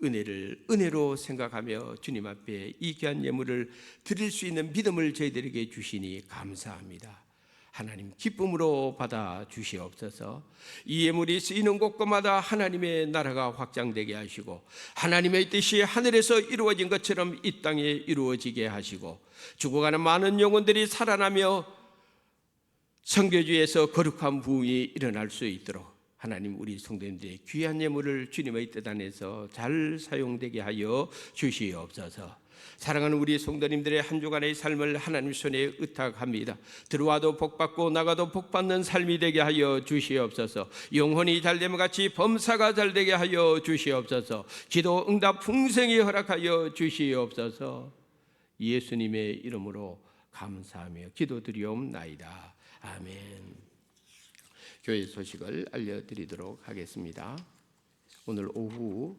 은혜를 은혜로 생각하며 주님 앞에 이 귀한 예물을 드릴 수 있는 믿음을 저희들에게 주시니 감사합니다. 하나님 기쁨으로 받아 주시옵소서. 이 예물이 쓰이는 곳곳마다 하나님의 나라가 확장되게 하시고 하나님의 뜻이 하늘에서 이루어진 것처럼 이 땅에 이루어지게 하시고 죽어가는 많은 영혼들이 살아나며 선교지에서 거룩한 부흥이 일어날 수 있도록 하나님 우리 성도님들의 귀한 예물을 주님의 뜻 안에서 잘 사용되게 하여 주시옵소서. 사랑하는 우리 성도님들의 한 주간의 삶을 하나님 손에 의탁합니다. 들어와도 복받고 나가도 복받는 삶이 되게 하여 주시옵소서. 영혼이 잘됨과 같이 범사가 잘되게 하여 주시옵소서. 기도 응답 풍성히 허락하여 주시옵소서. 예수님의 이름으로 감사하며 기도드리옵나이다. 아멘. 교회 소식을 알려드리도록 하겠습니다. 오늘 오후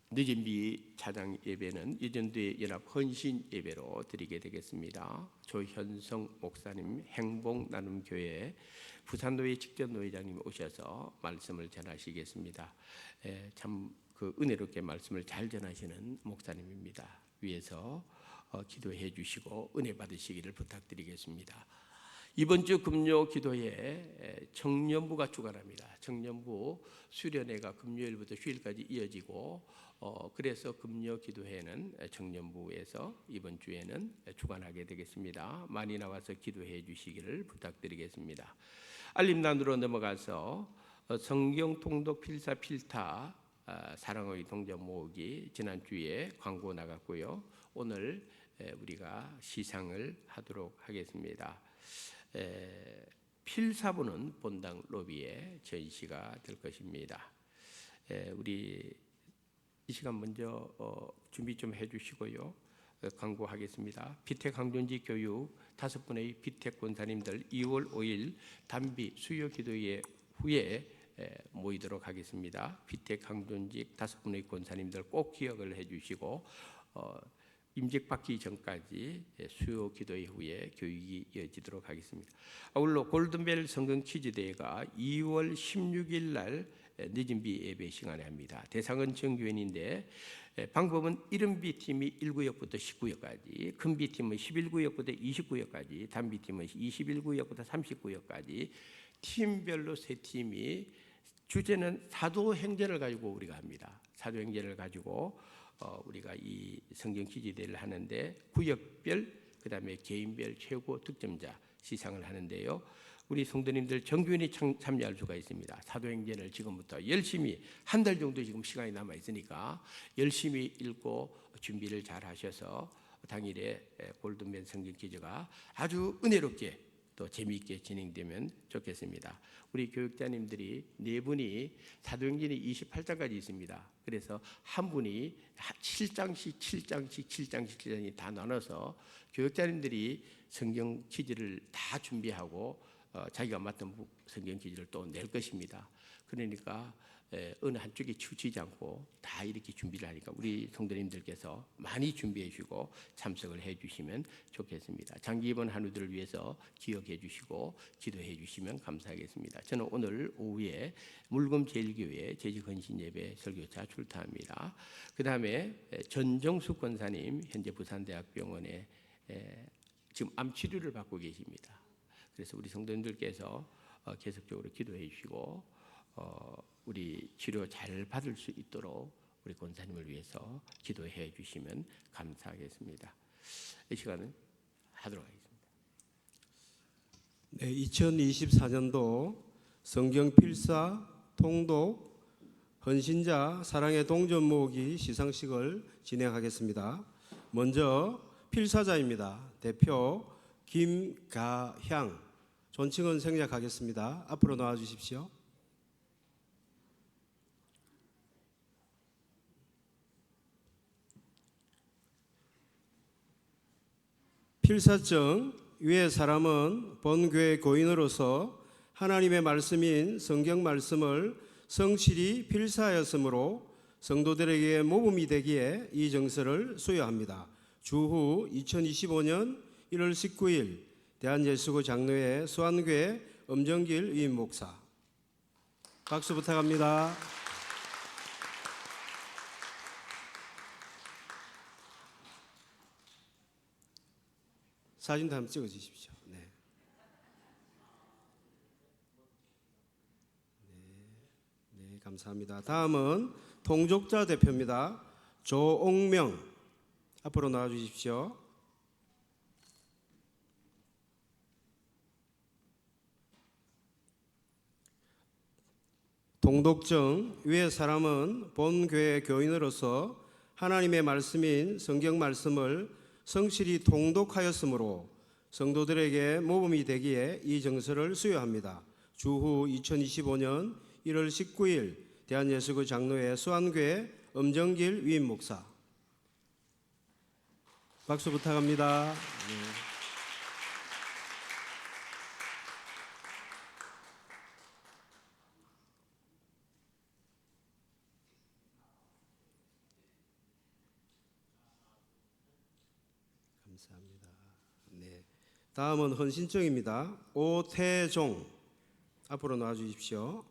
늦은비 차장 예배는 이전도의 연합 헌신 예배로 드리게 되겠습니다. 조현성 목사님 행복나눔교회 부산노회 직전노회장님 오셔서 말씀을 전하시겠습니다. 참 그 은혜롭게 말씀을 잘 전하시는 목사님입니다. 위에서 기도해 주시고 은혜 받으시기를 부탁드리겠습니다. 이번 주 금요 기도에 청년부가 주관합니다. 청년부 수련회가 금요일부터 휴일까지 이어지고 그래서 금요 기도회는 청년부에서 이번 주에는 주관하게 되겠습니다. 많이 나와서 기도해 주시기를 부탁드리겠습니다. 알림란으로 넘어가서 성경 통독 필사 필타 사랑의 동전 모으기 지난주에 광고 나갔고요. 오늘 우리가 시상을 하도록 하겠습니다. 필사부는 본당 로비에 전시가 될 것입니다. 우리 이 시간 먼저 준비 좀 해주시고요. 광고하겠습니다. 비택 항존지 교육 5분의 비택 권사님들 2월 5일 단비 수요 기도회 후에 모이도록 하겠습니다. 비택 항존직 5분의 권사님들 꼭 기억을 해주시고 임직 받기 전까지 수요 기도회 후에 교육이 이어지도록 하겠습니다. 아울러 골든벨 성경 퀴즈 대회가 2월 16일 날 늦은비 예배 시간에 합니다. 대상은 정교인인데 방법은 이른비 팀이 1구역부터 19역까지, 큰비 팀은 11구역부터 29역까지, 단비 팀은 21구역부터 30구역까지 팀별로 3팀이 주제는 사도행전을 가지고 우리가 합니다. 사도행전을 가지고 우리가 이 성경 퀴즈 대회를 하는데 구역별 그다음에 개인별 최고 득점자 시상을 하는데요. 우리 성도님들 정규인이 참여할 수가 있습니다. 사도행전을 지금부터 열심히 한 달 정도 지금 시간이 남아 있으니까 열심히 읽고 준비를 잘 하셔서 당일에 골든벨 성경 퀴즈가 아주 은혜롭게 또 재미있게 진행되면 좋겠습니다. 우리 교육자님들이 4분이 사도행전이 28장까지 있습니다. 그래서 한 분이 7장씩 다 나눠서 교육자님들이 성경 퀴즈를 다 준비하고 자기가 맡은 성경 퀴즈를 또 낼 것입니다. 그러니까 어느 한쪽에 치우치지 않고 다 이렇게 준비를 하니까 우리 성도님들께서 많이 준비해 주시고 참석을 해 주시면 좋겠습니다. 장기 입원 한우들을 위해서 기억해 주시고 기도해 주시면 감사하겠습니다. 저는 오늘 오후에 물금제일교회 재직헌신예배 설교차 출타합니다. 그 다음에 전정숙 권사님 현재 부산대학병원에 지금 암 치료를 받고 계십니다. 그래서 우리 성도님들께서 계속적으로 기도해 주시고 우리 치료 잘 받을 수 있도록 우리 권사님을 위해서 기도해 주시면 감사하겠습니다. 이 시간은 하도록 하겠습니다. 네, 2024년도 성경 필사, 통독, 헌신자 사랑의 동전 모으기 시상식을 진행하겠습니다. 먼저 필사자입니다. 대표 김가향, 존칭은 생략하겠습니다. 앞으로 나와 주십시오. 필사증 위의 사람은 본교회 교인으로서 하나님의 말씀인 성경 말씀을 성실히 필사하였으므로 성도들에게 모범이 되기에 이 정서를 수여합니다. 주후 2025년 1월 19일 대한예수교 장로회 수안교회 엄정길 위임 목사. 박수 부탁합니다. 사진도 한번 찍어 주십시오. 네. 네, 감사합니다. 다음은 통족자 대표입니다. 조옥명 앞으로 나와 주십시오. 통독증 위의 사람은 본교회 교인으로서 하나님의 말씀인 성경 말씀을 성실히 통독하였으므로 성도들에게 모범이 되기에 이 정서를 수여합니다. 주후 2025년 1월 19일 대한예수교 장로회 수안교회 엄정길 위임 목사. 박수 부탁합니다. 네. 감사합니다. 네. 다음은 헌신증입니다. 오태종 앞으로 나와 주십시오.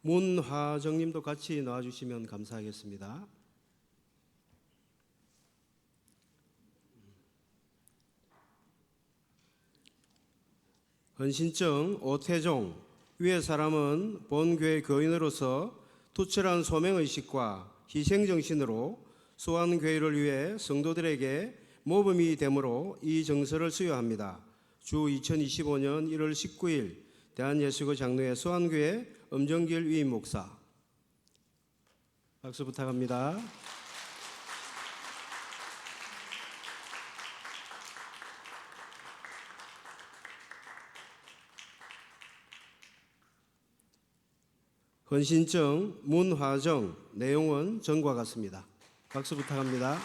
문화정님도 같이 나와 주시면 감사하겠습니다. 헌신증 오태종 위의 사람은 본교회 교인으로서 투철한 소명의식과 희생정신으로 수안교회를 위해 성도들에게 모범이 되므로 이 정서를 수여합니다. 주 2025년 1월 19일 대한예수교 장로회 수안교회 엄정길 위임 목사. 박수 부탁합니다. 헌신증 문화정 내용은 전과 같습니다. 박수 부탁합니다.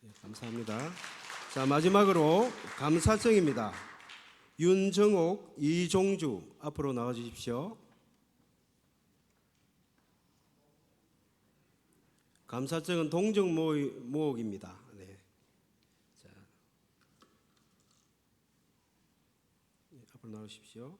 네, 감사합니다. 자, 마지막으로 감사증입니다. 윤정옥, 이종주 앞으로 나와 주십시오. 감사증은 동정 모옥입니다. 네. 자, 네, 앞으로 나오십시오.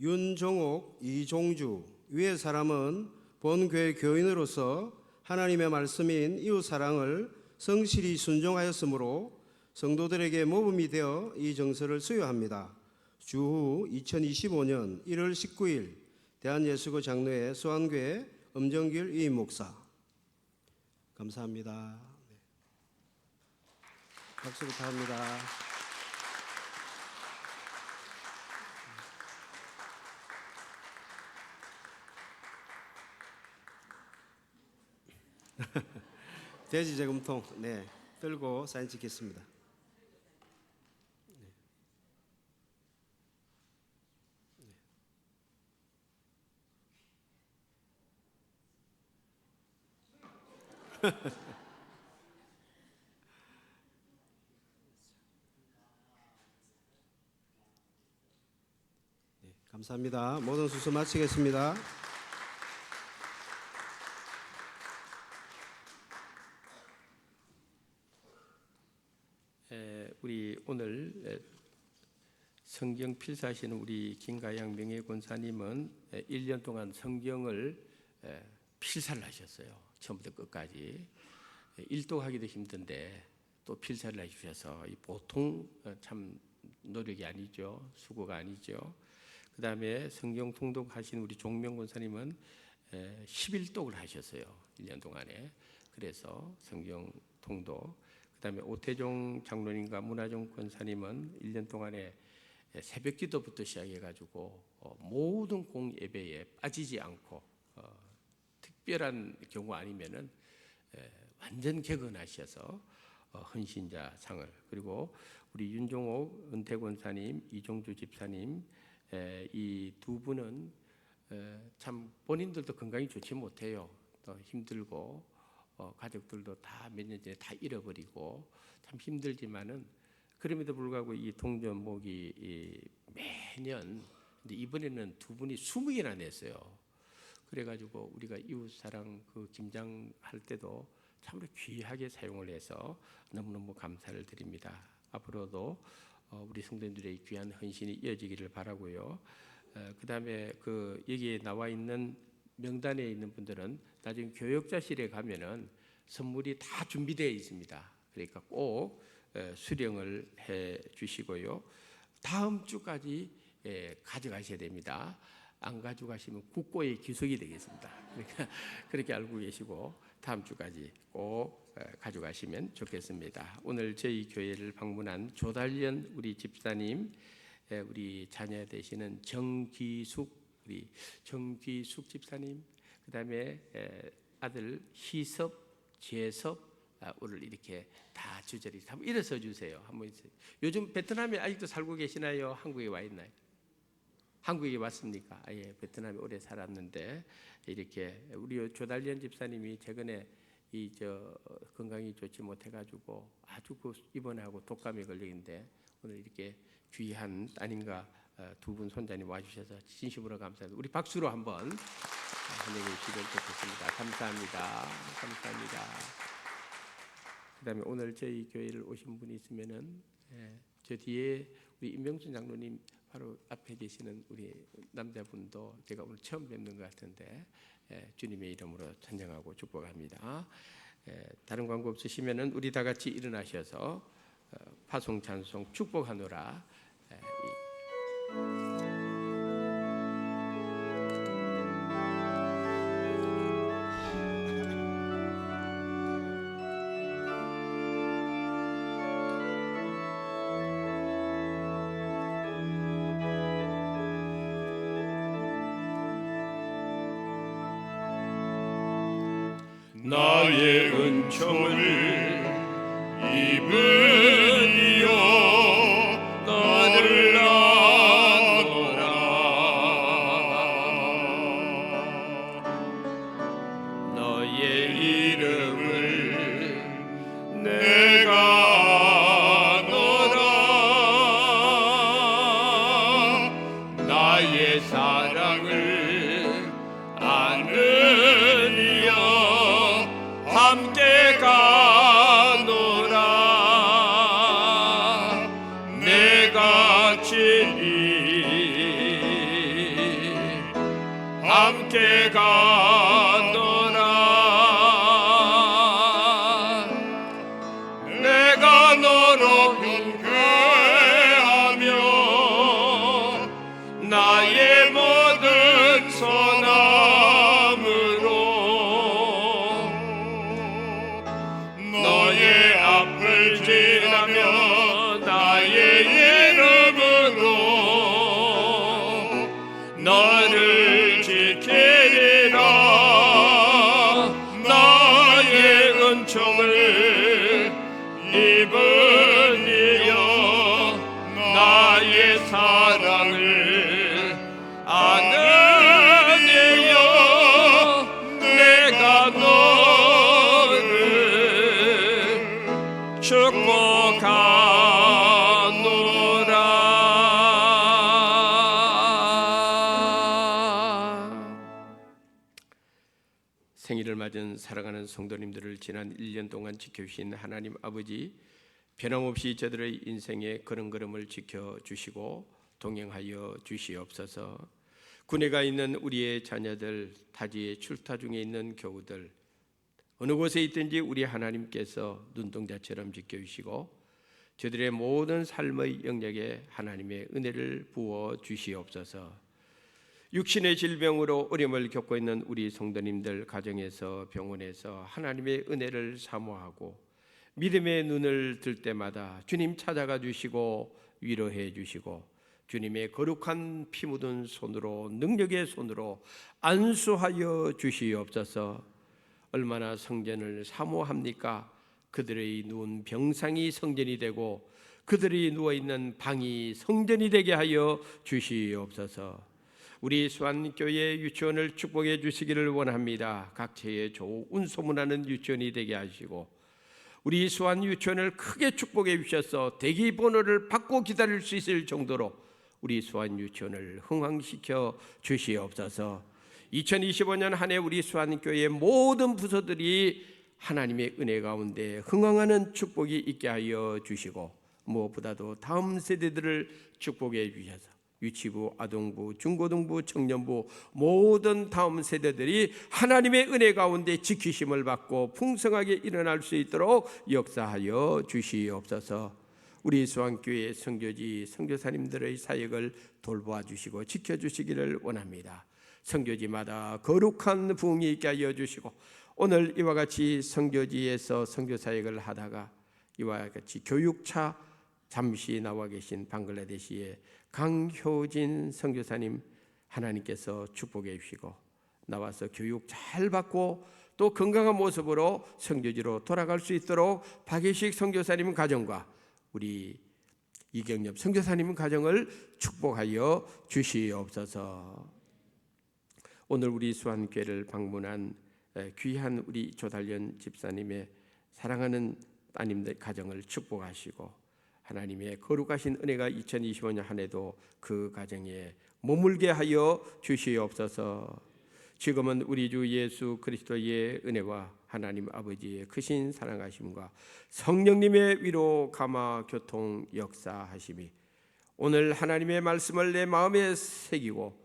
윤종옥, 이종주 위의 사람은 본교회 교인으로서 하나님의 말씀인 이웃사랑을 성실히 순종하였으므로 성도들에게 모범이 되어 이 정서를 수여합니다. 주후 2025년 1월 19일 대한예수교 장로회 수안교회 엄정길 위임 목사. 감사합니다. 네. 박수 부탁합니다. 돼지저금통 네 들고 사진 찍겠습니다. 네, 감사합니다. 모든 순서 마치겠습니다. 오늘 성경 필사하시는 우리 김가양 명예권사님은 1년 동안 성경을 필사를 하셨어요. 처음부터 끝까지. 일독하기도 힘든데 또 필사를 해주셔서 보통 참 노력이 아니죠. 수고가 아니죠. 그 다음에 성경 통독하신 우리 종명 권사님은 11독을 하셨어요. 1년 동안에. 그래서 성경 통독. 그 다음에 오태종 장로님과 문화종 권사님은 1년 동안에 새벽 기도부터 시작해가지고 모든 공예배에 빠지지 않고 특별한 경우 아니면은 완전 개근하셔서 헌신자 상을, 그리고 우리 윤종옥 은퇴권사님, 이종주 집사님, 이 두 분은 참 본인들도 건강이 좋지 못해요. 또 힘들고 가족들도 다 몇 년 전에 다 잃어버리고 참 힘들지만은 그럼에도 불구하고 이 동전목이 매년, 근데 이번에는 두 분이 20개나 냈어요. 그래가지고 우리가 이웃사랑 그 김장 할 때도 참으로 귀하게 사용을 해서 너무너무 감사를 드립니다. 앞으로도 우리 성도님들의 귀한 헌신이 이어지기를 바라고요. 그 다음에 그 여기에 나와 있는 명단에 있는 분들은 나중에 교역자실에 가면은 선물이 다 준비되어 있습니다. 그러니까 꼭 수령을 해 주시고요. 다음 주까지 가져가셔야 됩니다. 안 가져가시면 국고의 기속이 되겠습니다. 그러니까 그렇게 알고 계시고 다음 주까지 꼭 가져가시면 좋겠습니다. 오늘 저희 교회를 방문한 조달련 우리 집사님, 우리 자녀 되시는 우리 정기숙 집사님, 그 다음에 아들 희섭, 재섭, 오늘 이렇게 다 주저리 한번 일어서 주세요. 한번 요즘 베트남에 아직도 살고 계시나요? 한국에 와 있나요? 한국에 왔습니까? 예, 베트남에 오래 살았는데 이렇게 우리 조달련 집사님이 최근에 건강이 좋지 못해가지고 아주 입원하고 독감에 걸리는데 오늘 이렇게 귀한 따님과 두 분 손자님 와주셔서 진심으로 감사합니다. 우리 박수로 한번 환영해 주시면 좋겠습니다. 감사합니다. 감사합니다. 그다음에 오늘 저희 교회를 오신 분이 있으면은 저 뒤에 우리 임명순 장로님 바로 앞에 계시는 우리 남자분도 제가 오늘 처음 뵙는 것 같은데 주님의 이름으로 찬양하고 축복합니다. 다른 광고 없으시면은 우리 다 같이 일어나셔서 파송 찬송 축복하노라. 나의 은총을 입으리요 너를 나노라 너의 이름을 내가 아노라 나의 사랑을 아느니여 함께 가노라 내가 친히 함께 가노라 내가 너로 경배하며 나의 모든 선함으로 너의 앞을 지나며 나의 이름으로 너를 지키리라 나의 은총을 입으니여 나의 사랑을 아느니여 내가 너를 축복하노라. 생일을 맞은 사랑하는 성도님들을 지난 1년 동안 지켜주신 하나님 아버지, 변함없이 저들의 인생의 걸음걸음을 지켜주시고 동행하여 주시옵소서. 군에 가 있는 우리의 자녀들, 타지에 출타 중에 있는 교우들, 어느 곳에 있든지 우리 하나님께서 눈동자처럼 지켜주시고 저들의 모든 삶의 영역에 하나님의 은혜를 부어 주시옵소서. 육신의 질병으로 어려움을 겪고 있는 우리 성도님들 가정에서 병원에서 하나님의 은혜를 사모하고 믿음의 눈을 들 때마다 주님 찾아가 주시고 위로해 주시고 주님의 거룩한 피 묻은 손으로 능력의 손으로 안수하여 주시옵소서. 얼마나 성전을 사모합니까? 그들의 누운 병상이 성전이 되고 그들이 누워있는 방이 성전이 되게 하여 주시옵소서. 우리 수안교회 유치원을 축복해 주시기를 원합니다. 각처에 좋은 소문나는 유치원이 되게 하시고 우리 수안 유치원을 크게 축복해 주셔서 대기 번호를 받고 기다릴 수 있을 정도로 우리 수안 유치원을 흥왕시켜 주시옵소서. 2025년 한 해 우리 수안교회의 모든 부서들이 하나님의 은혜 가운데 흥왕하는 축복이 있게 하여 주시고 무엇보다도 다음 세대들을 축복해 주셔서 유치부, 아동부, 중고등부, 청년부 모든 다음 세대들이 하나님의 은혜 가운데 지키심을 받고 풍성하게 일어날 수 있도록 역사하여 주시옵소서. 우리 수안교회 선교지 선교사님들의 사역을 돌보아 주시고 지켜주시기를 원합니다. 선교지마다 거룩한 부흥이 있게 하여 주시고 오늘 이와 같이 선교지에서 선교사역을 하다가 이와 같이 교육차 잠시 나와 계신 방글라데시의 강효진 선교사님 하나님께서 축복해 주시고 나와서 교육 잘 받고 또 건강한 모습으로 선교지로 돌아갈 수 있도록 박예식 선교사님 가정과 우리 이경엽 선교사님 가정을 축복하여 주시옵소서. 오늘 우리 수안교회를 방문한 귀한 우리 조달련 집사님의 사랑하는 따님들 가정을 축복하시고 하나님의 거룩하신 은혜가 2025년 한 해도 그 가정에 머물게 하여 주시옵소서. 지금은 우리 주 예수 그리스도의 은혜와 하나님 아버지의 크신 사랑하심과 성령님의 위로 감화 교통 역사하심이 오늘 하나님의 말씀을 내 마음에 새기고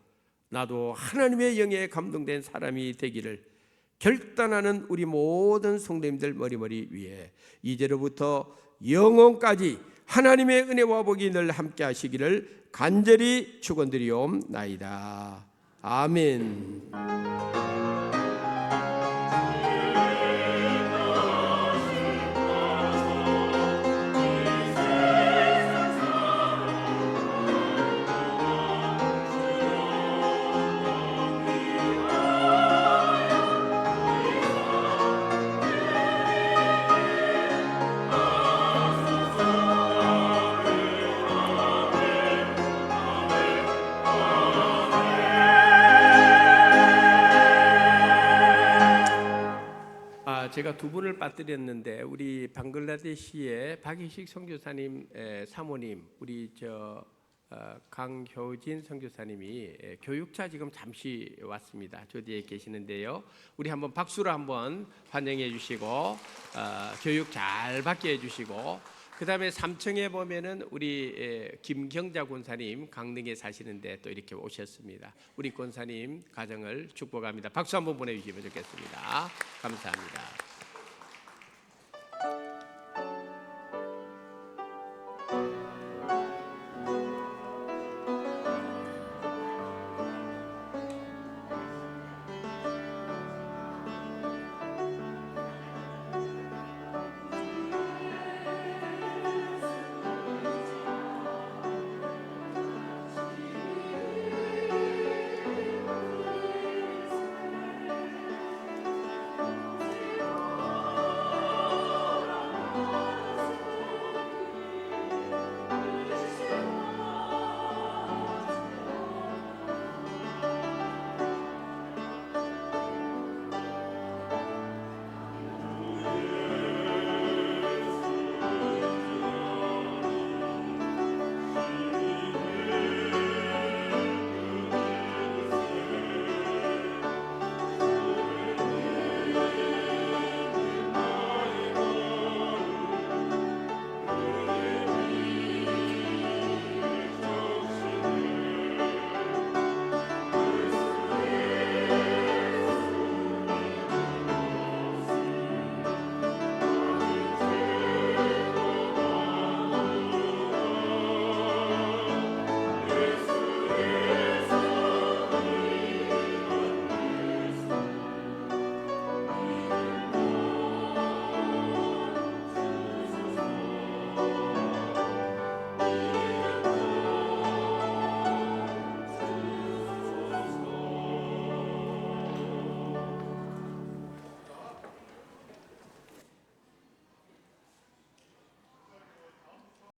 나도 하나님의 영에 감동된 사람이 되기를 결단하는 우리 모든 성도님들 머리머리 위에 이제로부터 영원까지 하나님의 은혜와 복이 늘 함께 하시기를 간절히 축원드리옵나이다. 아멘. 제가 두 분을 빠뜨렸는데 우리 방글라데시의 박예식 선교사님 사모님 우리 강효진 선교사님이 교육차 지금 잠시 왔습니다. 저 뒤에 계시는데요. 우리 한번 박수로 한번 환영해 주시고 교육 잘 받게 해주시고 그 다음에 3층에 보면은 우리 김경자 권사님 강릉에 사시는데 또 이렇게 오셨습니다. 우리 권사님 가정을 축복합니다. 박수 한번 보내주시면 좋겠습니다. 감사합니다.